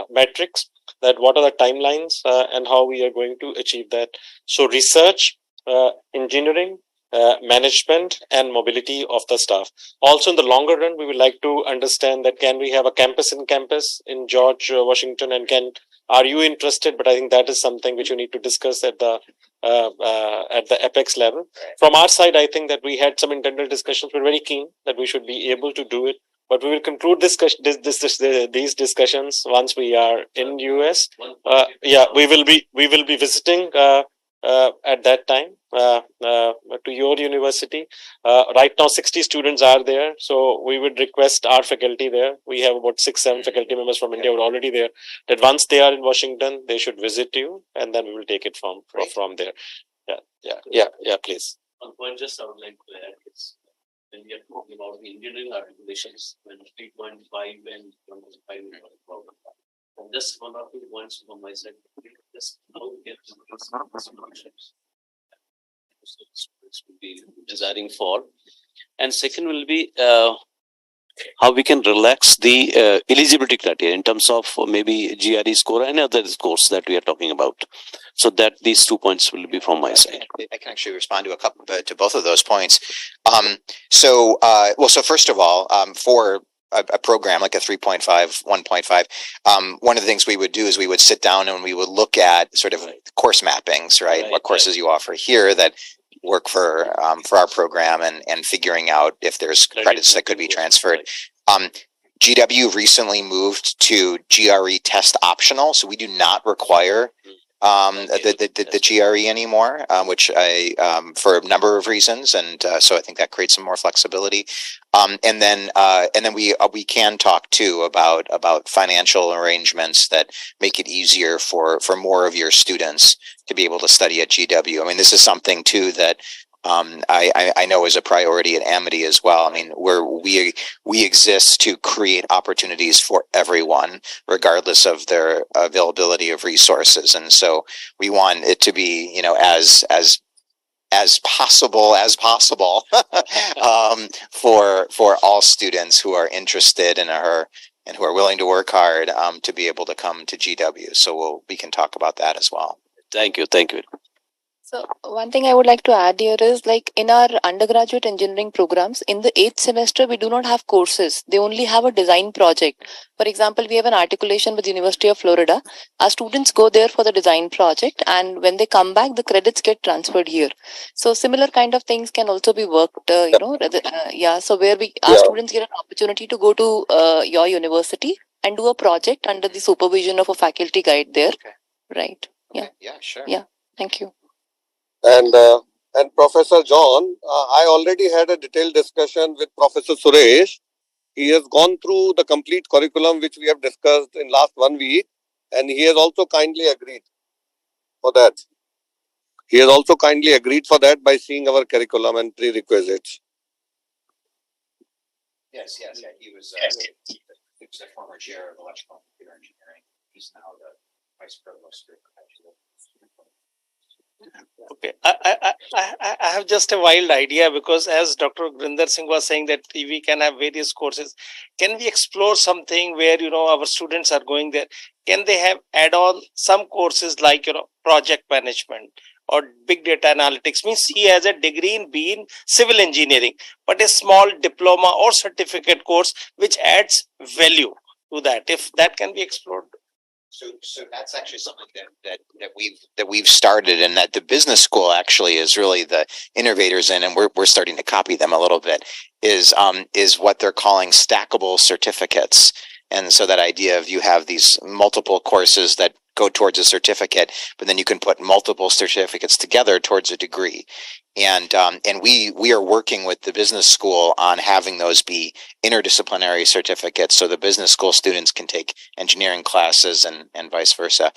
metrics that what are the timelines and how we are going to achieve that. So research, engineering, management, and mobility of the staff. Also, in the longer run, we would like to understand that can we have a campus in George Washington, and are you interested? But I think that is something which you need to discuss at the apex level. From our side, I think that we had some internal discussions. We're very keen that we should be able to do it. But we will conclude these discussions once we are in US. We will be visiting at that time to your university. Right now 60 students are there, so we would request our faculty there. We have about 6-7 faculty members from India who are already there, that once they are in Washington, they should visit you, and then we will take it from there. Please. One point just I would like to add is, when we are talking about the engineering articulations, when 3.5 and 1.5 is not a problem. And just 1 or 2 points from my side, just how we get solutions students will be desiring for. And second will be how we can relax the eligibility criteria in terms of maybe GRE score and other scores that we are talking about. So that these 2 points will be from my side. I can actually respond to to both of those points. So first of all, for a program like a 3.5, 1.5, one of the things we would do is we would sit down and we would look at sort of course mappings, right? What courses you offer here that work for our program, and figuring out if there's credits that could be transferred. GW recently moved to GRE test optional, so we do not require the GRE anymore, which for a number of reasons, and so I think that creates some more flexibility. And then we can talk too about financial arrangements that make it easier for more of your students to be able to study at GW. I mean, this is something too that I know is a priority at Amity as well. I mean, we exist to create opportunities for everyone, regardless of their availability of resources, and so we want it to be, as possible for all students who are interested and who are willing to work hard to be able to come to GW. So we can talk about that as well. Thank you. So one thing I would like to add here is, like, in our undergraduate engineering programs, in the 8th semester, we do not have courses. They only have a design project. For example, we have an articulation with the University of Florida. Our students go there for the design project, and when they come back, the credits get transferred here. So similar kind of things can also be worked, so where our students get an opportunity to go to your university and do a project under the supervision of a faculty guide there. Okay. Right. Okay. Yeah, sure. Yeah. Thank you. And Professor John, I already had a detailed discussion with Professor Suresh. He has gone through the complete curriculum which we have discussed in last 1 week, and he has also kindly agreed for that. He has also kindly agreed for that by seeing our curriculum and prerequisites. Yes, yeah, he was the former chair of electrical and computer engineering. He's now the vice provost. Okay, I have just a wild idea, because as Dr. Grinder Singh was saying that we can have various courses. Can we explore something where, our students are going there? Can they have add on some courses like, project management or big data analytics? Means he has a degree in civil engineering, but a small diploma or certificate course which adds value to that. If that can be explored. So that's actually something that we've started, and that the business school actually is really the innovators in, and we're starting to copy them a little bit. Is what they're calling stackable certificates, and so that idea of you have these multiple courses that go towards a certificate, but then you can put multiple certificates together towards a degree. And we are working with the business school on having those be interdisciplinary certificates, so the business school students can take engineering classes and vice versa.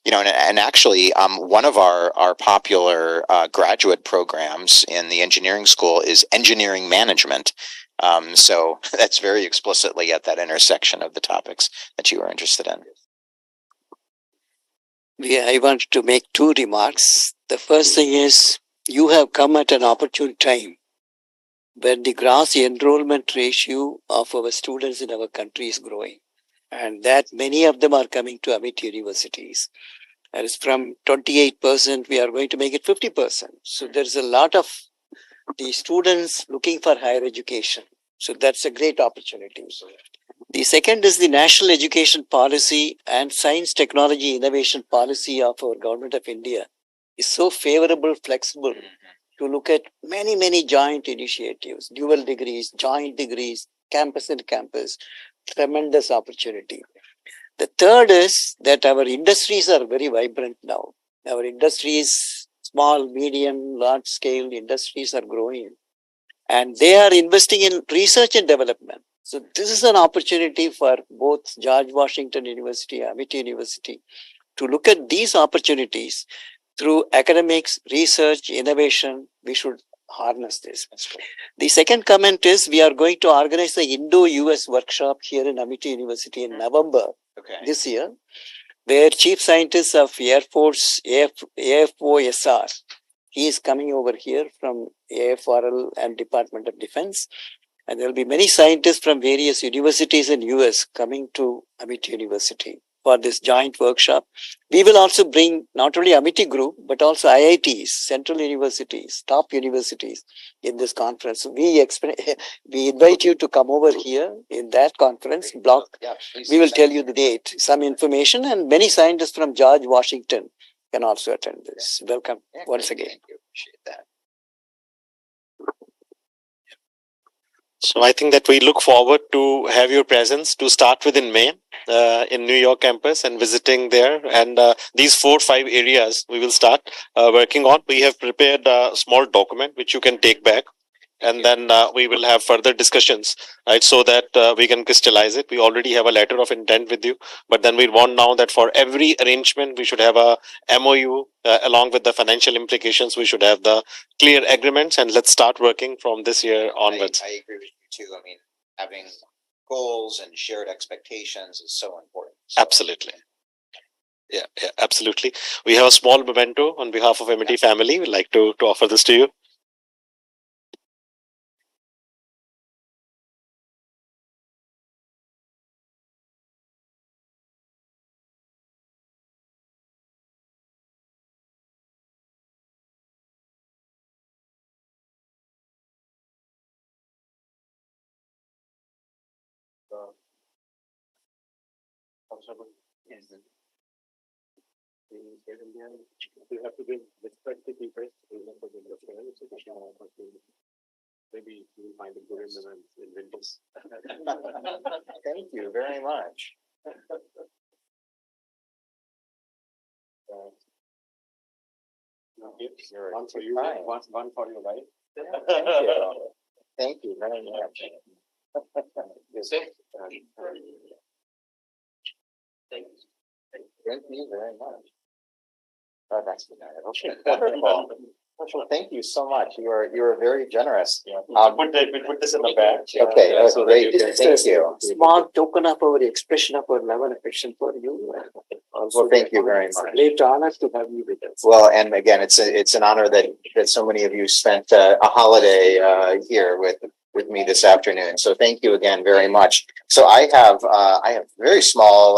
And actually, one of our popular graduate programs in the engineering school is engineering management. So that's very explicitly at that intersection of the topics that you are interested in. I want to make two remarks. The first thing is, you have come at an opportune time when the gross enrollment ratio of our students in our country is growing, and that many of them are coming to Amit universities. And it's from 28%, we are going to make it 50%. So there's a lot of the students looking for higher education. So that's a great opportunity. The second is the national education policy and science, technology, innovation policy of our government of India is so favorable, flexible to look at many, many joint initiatives, dual degrees, joint degrees, campus and campus, tremendous opportunity. The third is that our industries are very vibrant now. Our industries, small, medium, large scale industries are growing, and they are investing in research and development. So this is an opportunity for both George Washington University, Amit University, to look at these opportunities through academics, research, innovation. We should harness this. The second comment is, we are going to organize the Indo-US workshop here in Amity University in November this year, where Chief Scientist of Air Force AFOSR, he is coming over here from AFRL and Department of Defense. And there will be many scientists from various universities in US coming to Amity University for this joint workshop. We will also bring not only Amity Group, but also IITs, central universities, top universities in this conference. We invite you to come over here in that conference block. We will tell you the date, some information, and many scientists from George Washington can also attend this. Welcome once again. Thank you. Appreciate that. So I think that we look forward to have your presence to start with in May in New York campus and visiting there. And these 4 or 5 areas we will start working on. We have prepared a small document which you can take back. And then we will have further discussions, right, so that we can crystallize it. We already have a letter of intent with you, but then we want now that for every arrangement, we should have a MOU along with the financial implications. We should have the clear agreements, and let's start working from this year onwards. I agree with you too. I mean, having goals and shared expectations is so important. Absolutely. Yeah, absolutely. We have a small memento on behalf of MIT family. We'd like to offer this to you. You have to give respect to people. Maybe you will find a good in Windows. Thank you very much. One for you, one for your wife. Thank you. Thank you very much. Thank you very much. Oh, that's good. Okay, wonderful. Well, thank you so much. You are very generous. We put this in the bag. Okay, so great. that Thank you. Small token of our expression of our love and affection for you. Well, thank you very much. Great honor to have you with us. Well, and again, it's an honor that so many of you spent a holiday here with me this afternoon. So thank you again very much. So I have very small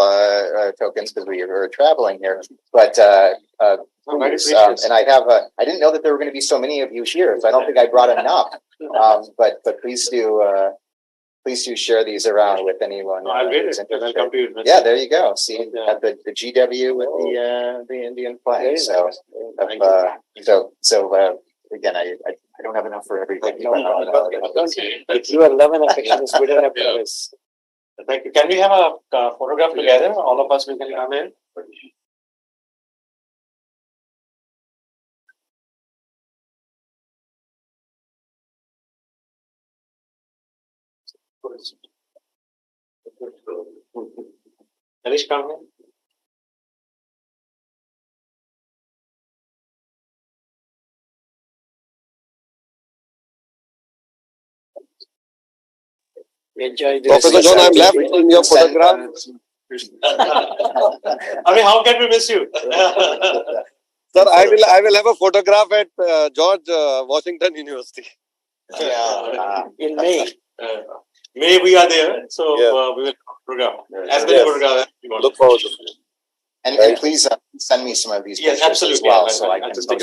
tokens because we were traveling here, but please, and I didn't know that there were going to be so many of you here, so I don't think I brought enough. But please do share these around with anyone. I'll read it. I'll come to you. Yeah, there you go. See, at the GW with the Indian flag. So again, I don't have enough for everybody. Your love and affection is good enough for us. Thank you. Can we have a photograph together? All of us, we can come in. Harish, come here. Enjoy this. Professor John, I'm left in your photograph. I mean, how can we miss you? Sir, I will have a photograph at George Washington University. Yeah, in May. May we are there, so we will photograph. As many photographs as you want. Look forward to it. and please send me some of these pictures as well, so I can post them.